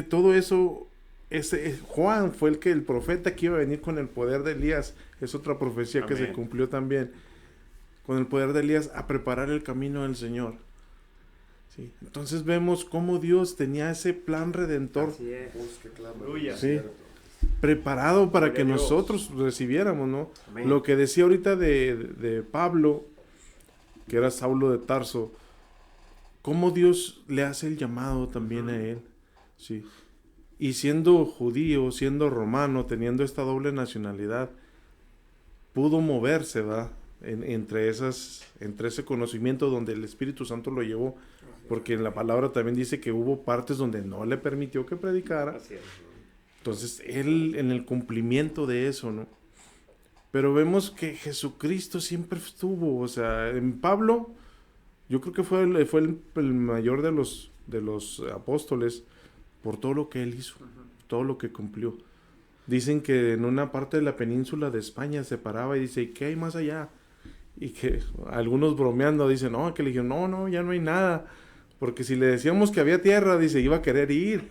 todo eso, Juan fue el profeta que iba a venir con el poder de Elías, es otra profecía que se cumplió también, con el poder de Elías a preparar el camino del Señor. Sí. Entonces vemos cómo Dios tenía ese plan redentor sí, preparado para que nosotros recibiéramos, ¿no? Amén. Lo que decía ahorita de Pablo, que era Saulo de Tarso, cómo Dios le hace el llamado también a él, sí. Y siendo judío, siendo romano, teniendo esta doble nacionalidad, pudo moverse, ¿verdad? Entre ese conocimiento donde el Espíritu Santo lo llevó, porque en la palabra también dice que hubo partes donde no le permitió que predicara. Entonces, él en el cumplimiento de eso, ¿no? Pero vemos que Jesucristo siempre estuvo, o sea, en Pablo, yo creo que fue el mayor de los apóstoles por todo lo que él hizo, todo lo que cumplió. Dicen que en una parte de la península de España se paraba y dice, ¿qué hay más allá? Y que algunos bromeando dicen, no, que le dijeron, no, ya no hay nada. Porque si le decíamos que había tierra, dice, iba a querer ir.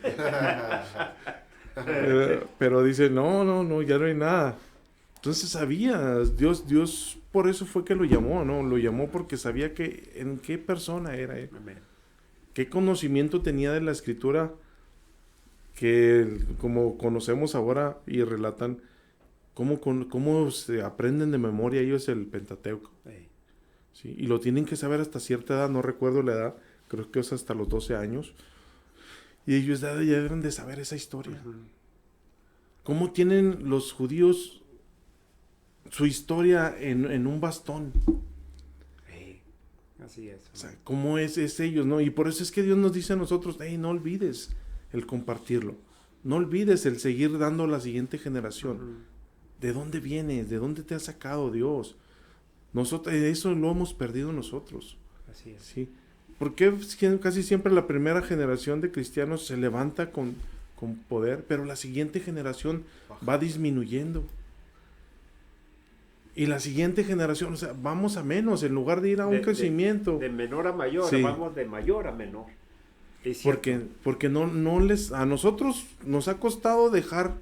Pero dice, no, ya no hay nada. Entonces sabía, Dios por eso fue que lo llamó, ¿no? Lo llamó porque sabía en qué persona era él. Qué conocimiento tenía de la Escritura, que como conocemos ahora y relatan, cómo se aprenden de memoria ellos el Pentateuco. Sí, y lo tienen que saber hasta cierta edad, no recuerdo la edad, creo que es hasta los 12 años. Y ellos ya deben de saber esa historia. ¿Cómo tienen los judíos su historia en un bastón? Así es. O sea, ¿cómo es ellos, no? Y por eso es que Dios nos dice a nosotros, no olvides el compartirlo. No olvides el seguir dando a la siguiente generación. ¿De dónde vienes? ¿De dónde te ha sacado Dios? Nosotros, eso lo hemos perdido nosotros. Así es. ¿Sí? Porque casi siempre la primera generación de cristianos se levanta con poder, pero la siguiente generación va disminuyendo. Y la siguiente generación, o sea, vamos a menos, en lugar de ir a un crecimiento. De menor a mayor, sí. Vamos de mayor a menor. Porque a nosotros nos ha costado dejar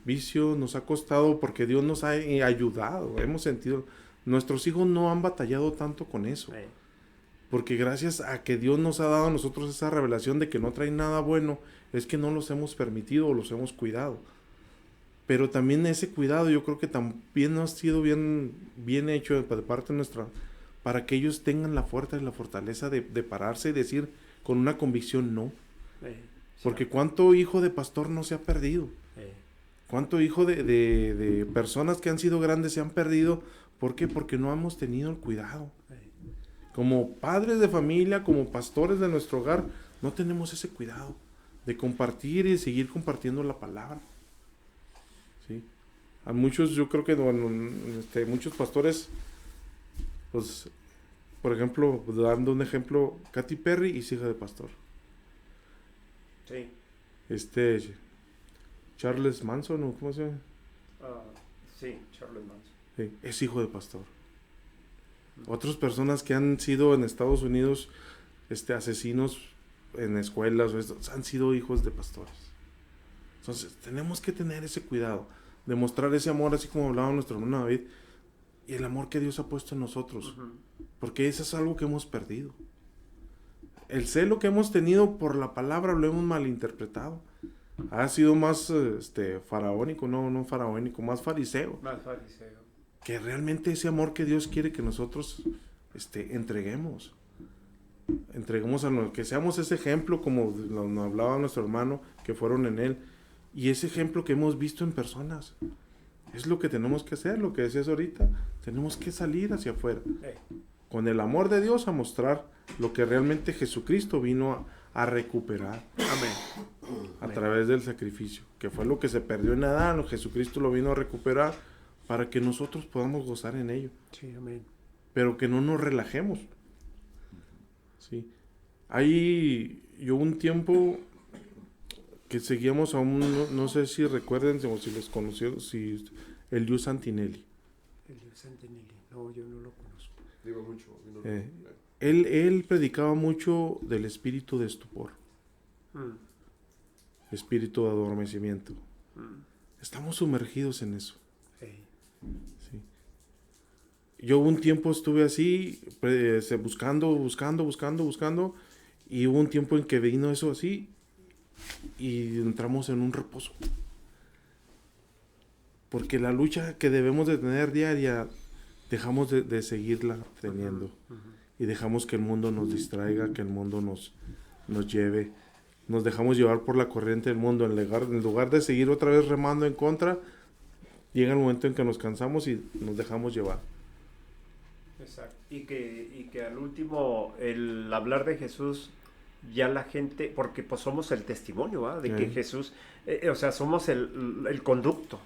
vicio, nos ha costado porque Dios nos ha ayudado, hemos sentido, nuestros hijos no han batallado tanto con eso. Porque gracias a que Dios nos ha dado a nosotros esa revelación de que no traen nada bueno, es que no los hemos permitido o los hemos cuidado. Pero también ese cuidado yo creo que también no ha sido bien hecho de parte nuestra, para que ellos tengan la fuerza y la fortaleza de pararse y decir con una convicción no. Porque cuánto hijo de pastor no se ha perdido. Cuánto hijo de personas que han sido grandes se han perdido. ¿Por qué? Porque no hemos tenido el cuidado. Como padres de familia, como pastores de nuestro hogar, no tenemos ese cuidado de compartir y de seguir compartiendo la palabra. ¿Sí? A muchos, yo creo que muchos pastores, pues, por ejemplo, dando un ejemplo, Katy Perry es hija de pastor. Sí. Charles Manson, ¿o cómo se llama? Sí, Charles Manson. Sí, es hijo de pastor. Otras personas que han sido en Estados Unidos asesinos en escuelas han sido hijos de pastores. Entonces tenemos que tener ese cuidado, demostrar ese amor, así como hablaba nuestro hermano David, y el amor que Dios ha puesto en nosotros, porque eso es algo que hemos perdido. El celo que hemos tenido por la palabra lo hemos malinterpretado. Ha sido más faraónico, no faraónico, más fariseo. Más fariseo. Que realmente ese amor que Dios quiere que nosotros entreguemos que seamos ese ejemplo, como nos hablaba nuestro hermano, que fueron en él, y ese ejemplo que hemos visto en personas. Es lo que tenemos que hacer, lo que decías ahorita. Tenemos que salir hacia afuera, con el amor de Dios, a mostrar lo que realmente Jesucristo vino a recuperar. Amén. a través del sacrificio, que fue lo que se perdió en Adán. Jesucristo lo vino a recuperar para que nosotros podamos gozar en ello. Sí, amén. Pero que no nos relajemos. Sí. Ahí yo un tiempo que seguíamos a no sé si recuerden o si les conoció, si Eliú Santinelli. Eliú Santinelli, no, yo no lo conozco. Digo mucho. Él predicaba mucho del espíritu de estupor, espíritu de adormecimiento. Estamos sumergidos en eso. Hey. Sí. Yo un tiempo estuve así, buscando, y hubo un tiempo en que vino eso así, y entramos en un reposo. Porque la lucha que debemos de tener diaria, dejamos de seguirla teniendo. Y dejamos que el mundo nos distraiga, que el mundo nos lleve. Nos dejamos llevar por la corriente del mundo. En lugar de seguir otra vez remando en contra, llega el momento en que nos cansamos y nos dejamos llevar. Exacto. Y que al último, el hablar de Jesús, ya la gente, porque pues somos el testimonio, ¿verdad? De que Jesús, o sea, somos el conducto.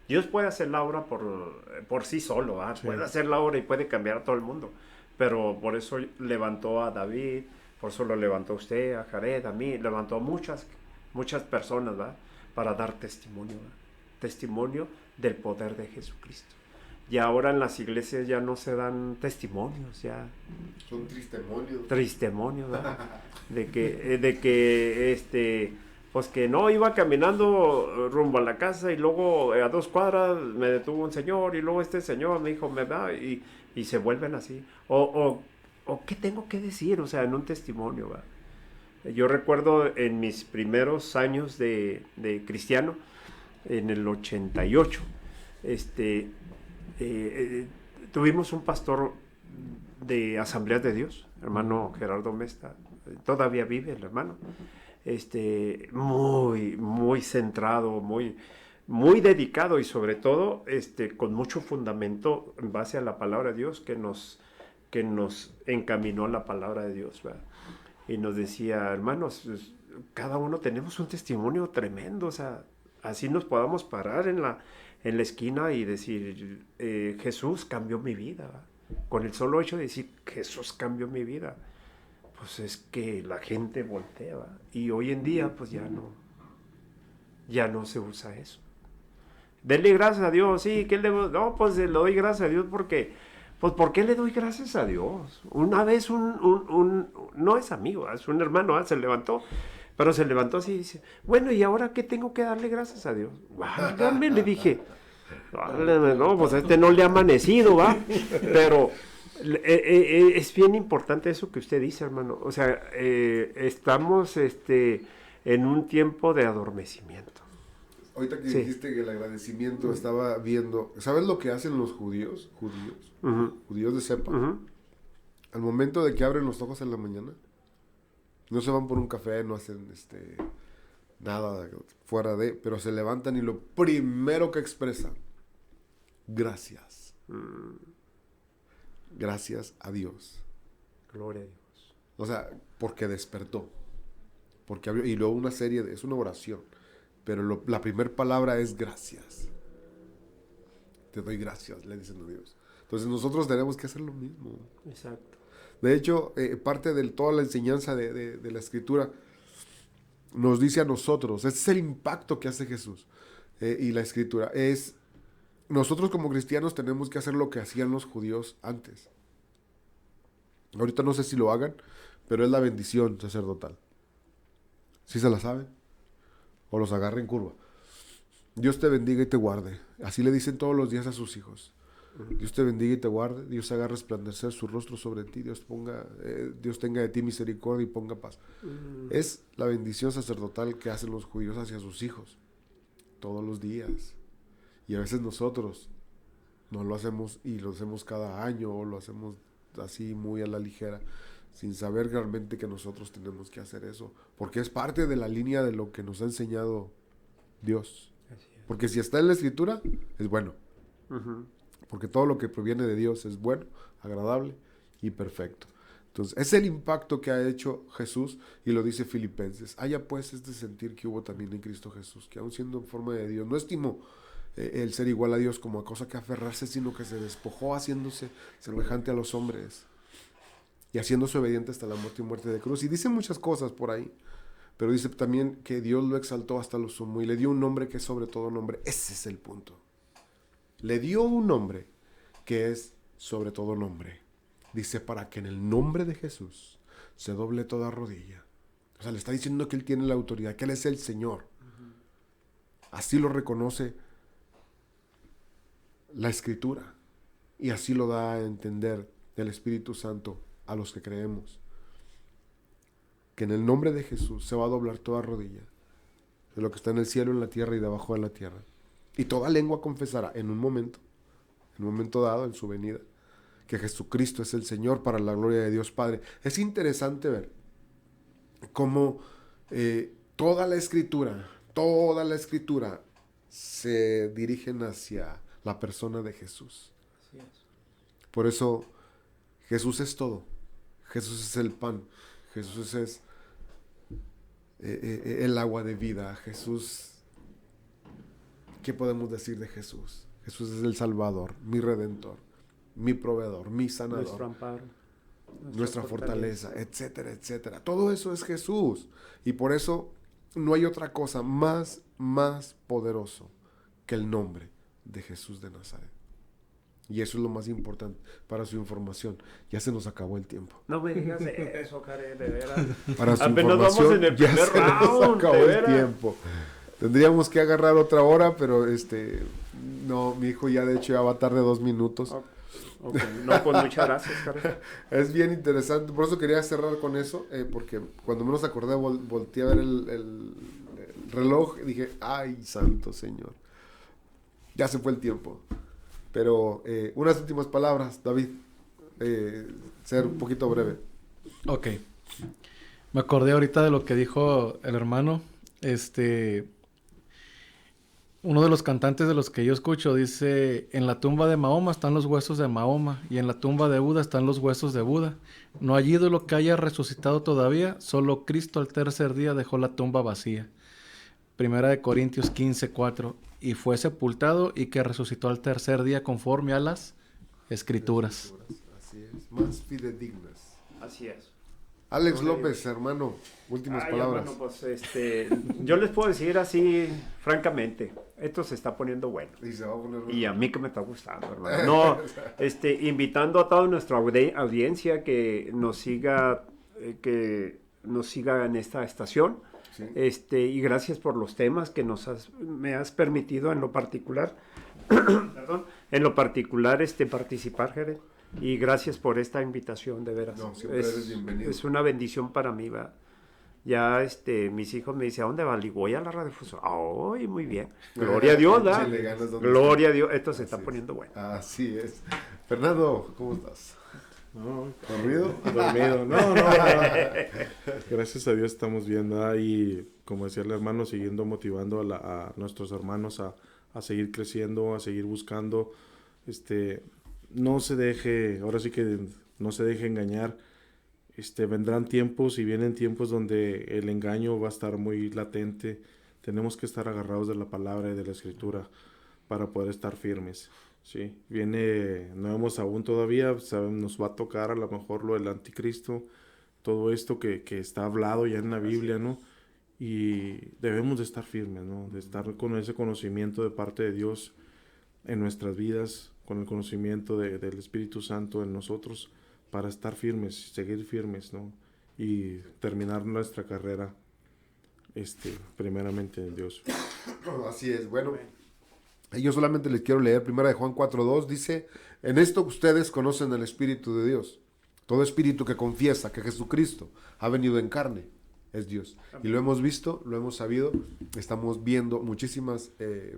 Dios puede hacer la obra por sí solo, ¿verdad? Puede hacer la obra y puede cambiar a todo el mundo. Pero por eso levantó a David, por eso lo levantó a usted, a Jared, a mí, levantó a muchas personas, ¿verdad? Para dar testimonio, ¿verdad? Testimonio del poder de Jesucristo. Y ahora en las iglesias ya no se dan testimonios, ya. Son tristemonios. Tristemonios, ¿verdad? de que pues que no, iba caminando rumbo a la casa y luego a 2 cuadras me detuvo un señor y luego este señor me dijo, me va, y se vuelven así. O ¿qué tengo que decir? O sea, en un testimonio, ¿verdad? Yo recuerdo en mis primeros años de cristiano, en el 88, tuvimos un pastor de Asambleas de Dios, hermano Gerardo Mesta, todavía vive el hermano, muy centrado, muy dedicado y sobre todo con mucho fundamento en base a la palabra de Dios que nos encaminó a la palabra de Dios, ¿verdad? Y nos decía, hermanos, cada uno tenemos un testimonio tremendo, o sea, así nos podamos parar en la esquina y decir, Jesús cambió mi vida, ¿verdad? Con el solo hecho de decir, Jesús cambió mi vida, pues es que la gente voltea, ¿verdad? Y hoy en día, pues ya no se usa eso. Denle gracias a Dios, sí, no, pues le doy gracias a Dios porque, pues ¿por qué le doy gracias a Dios? Una vez no es amigo, es un hermano, se levantó, pero se levantó así y dice, bueno, ¿y ahora qué tengo que darle gracias a Dios? Válgame, le dije, no, pues no le ha amanecido, ¿va? Pero es bien importante eso que usted dice, hermano. O sea, estamos en un tiempo de adormecimiento. Ahorita que dijiste que el agradecimiento, estaba viendo, ¿sabes lo que hacen los judíos de cepa? Al momento de que abren los ojos en la mañana, no se van por un café, no hacen nada fuera de, pero se levantan y lo primero que expresan, gracias. Gracias a Dios. Gloria a Dios. O sea, porque despertó. Porque abrió, y luego una serie es una oración. Pero la primera palabra es gracias. Te doy gracias, le dicen a Dios. Entonces nosotros tenemos que hacer lo mismo. Exacto. De hecho, parte de toda la enseñanza de la Escritura nos dice a nosotros, ese es el impacto que hace Jesús y la Escritura, es nosotros como cristianos tenemos que hacer lo que hacían los judíos antes. Ahorita no sé si lo hagan, pero es la bendición sacerdotal. ¿Sí se la saben? O los agarra en curva. Dios te bendiga y te guarde. Así le dicen todos los días a sus hijos. Dios te bendiga y te guarde. Dios haga resplandecer su rostro sobre ti. Dios tenga de ti misericordia y ponga paz. Es la bendición sacerdotal que hacen los judíos hacia sus hijos. Todos los días. Y a veces nosotros no lo hacemos y lo hacemos cada año o lo hacemos así muy a la ligera, sin saber realmente que nosotros tenemos que hacer eso, porque es parte de la línea de lo que nos ha enseñado Dios. Porque si está en la Escritura, es bueno. Porque todo lo que proviene de Dios es bueno, agradable y perfecto. Entonces, es el impacto que ha hecho Jesús, y lo dice Filipenses. Haya pues este sentir que hubo también en Cristo Jesús, que aun siendo en forma de Dios, no estimó el ser igual a Dios como a cosa que aferrarse, sino que se despojó haciéndose semejante a los hombres y haciéndose obediente hasta la muerte y muerte de cruz. Y dice muchas cosas por ahí, pero dice también que Dios lo exaltó hasta lo sumo y le dio un nombre que es sobre todo nombre. Ese es el punto. Le dio un nombre que es sobre todo nombre. Dice, para que en el nombre de Jesús se doble toda rodilla. O sea, le está diciendo que Él tiene la autoridad, que Él es el Señor. Así lo reconoce la Escritura. Y así lo da a entender el Espíritu Santo a los que creemos. Que en el nombre de Jesús se va a doblar toda rodilla. De lo que está en el cielo, en la tierra y debajo de la tierra. Y toda lengua confesará en un momento dado, en su venida, que Jesucristo es el Señor, para la gloria de Dios Padre. Es interesante ver cómo toda la escritura se dirigen hacia la persona de Jesús. Así es. Por eso Jesús es todo. Jesús es el pan. Jesús es el agua de vida. Jesús, ¿qué podemos decir de Jesús? Jesús es el Salvador, mi Redentor, mi proveedor, mi sanador, Nuestro amparo, nuestra fortaleza, etcétera, etcétera. Todo eso es Jesús. Y por eso no hay otra cosa más poderoso que el nombre de Jesús de Nazaret. Y eso es lo más importante para su información. Ya se nos acabó el tiempo. No me digas eso, Karen, de veras. Para su Apenas vamos información, en el ya primer se nos round, acabó de el veras. tiempo. Tendríamos que agarrar otra hora, pero no, mi hijo ya de hecho ya va tarde 2 minutos. Ok, no, pues muchas gracias, Karen. Es bien interesante, por eso quería cerrar con eso, porque cuando menos acordé volteé a ver el reloj y dije, ay, santo Señor, ya se fue el tiempo. Pero unas últimas palabras, David, ser un poquito breve. Ok. Me acordé ahorita de lo que dijo el hermano. Uno de los cantantes de los que yo escucho dice, en la tumba de Mahoma están los huesos de Mahoma y en la tumba de Buda están los huesos de Buda. No hay ídolo que haya resucitado todavía, solo Cristo al tercer día dejó la tumba vacía. Primera de Corintios 15:4. Y fue sepultado y que resucitó al tercer día conforme a las Escrituras. Así es, más fidedignas. Así es. Alex López, hermano, últimas Ay, palabras. hermano, pues yo les puedo decir así, francamente, esto se está poniendo bueno. Y se va a poner bueno. Y a mí que me está gustando, hermano. No, invitando a toda nuestra audiencia que nos siga en esta estación. Sí. Y gracias por los temas que me has permitido en lo particular, participar, Jerez. Y gracias por esta invitación, de veras. No, siempre eres bienvenido. Es una bendición para mí, ¿verdad? Ya mis hijos me dicen, ¿a dónde va? Le digo, voy a la radiodifusora. ¡Ay, muy bien! Gloria a Dios, ¿verdad? Échale ganas donde Gloria a esté. Dios. Esto se está Así poniendo es. bueno. Así es. Fernando, ¿cómo estás? No, ¿Dormido? dormido. No. Gracias a Dios estamos bien, ¿verdad? Y como decía el hermano, siguiendo motivando a nuestros hermanos a seguir creciendo, a seguir buscando. No se deje, ahora sí que no se deje engañar. Vendrán tiempos y vienen tiempos donde el engaño va a estar muy latente. Tenemos que estar agarrados de la palabra y de la escritura para poder estar firmes. Sí, no vemos aún todavía, nos va a tocar a lo mejor lo del anticristo, todo esto que está hablado ya en la Biblia, ¿no? Y debemos de estar firmes, ¿no? De estar con ese conocimiento de parte de Dios en nuestras vidas, con el conocimiento del Espíritu Santo en nosotros, para estar firmes, seguir firmes, ¿no? Y terminar nuestra carrera, primeramente en Dios. Así es, bueno. Yo solamente les quiero leer 1 de Juan 4:2, dice, en esto ustedes conocen el Espíritu de Dios. Todo espíritu que confiesa que Jesucristo ha venido en carne es Dios. Y lo hemos visto, lo hemos sabido, estamos viendo muchísimas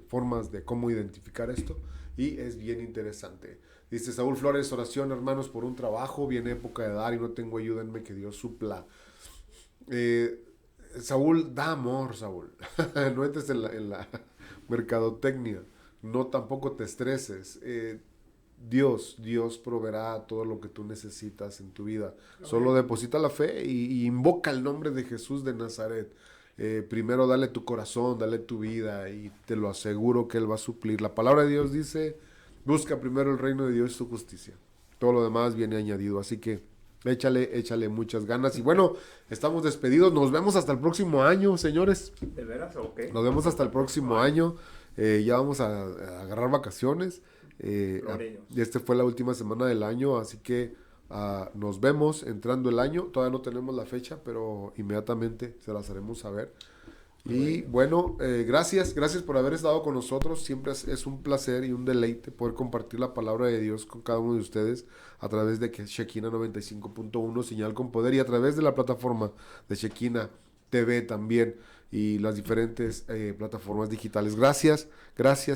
formas de cómo identificar esto y es bien interesante. Dice Saúl Flores, oración hermanos por un trabajo, viene época de dar y no tengo, ayúdenme que Dios supla. Saúl, da amor, Saúl. No entres en la mercadotecnia. No, tampoco te estreses. Dios proveerá todo lo que tú necesitas en tu vida. Solo deposita la fe y invoca el nombre de Jesús de Nazaret. Primero dale tu corazón, dale tu vida y te lo aseguro que Él va a suplir. La palabra de Dios dice, busca primero el reino de Dios y su justicia. Todo lo demás viene añadido, así que échale muchas ganas. Y bueno, estamos despedidos, nos vemos hasta el próximo año, señores. ¿De veras? Ok. Nos vemos hasta el próximo año. Ya vamos a agarrar vacaciones. Este fue la última semana del año, así que nos vemos entrando el año. Todavía no tenemos la fecha, pero inmediatamente se las haremos saber. Y bueno, gracias por haber estado con nosotros. Siempre es un placer y un deleite poder compartir la palabra de Dios con cada uno de ustedes a través de Shekinah 95.1, señal con poder, y a través de la plataforma de Shekinah TV también, y las diferentes plataformas digitales. Gracias,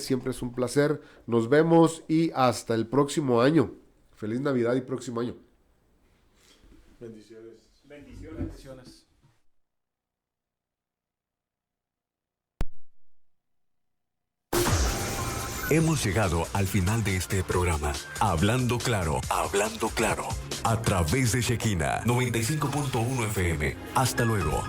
siempre es un placer. Nos vemos y hasta el próximo año. Feliz Navidad y próximo año. Bendiciones. Bendiciones. Hemos llegado al final de este programa. Hablando claro, a través de Shekinah 95.1 FM. Hasta luego.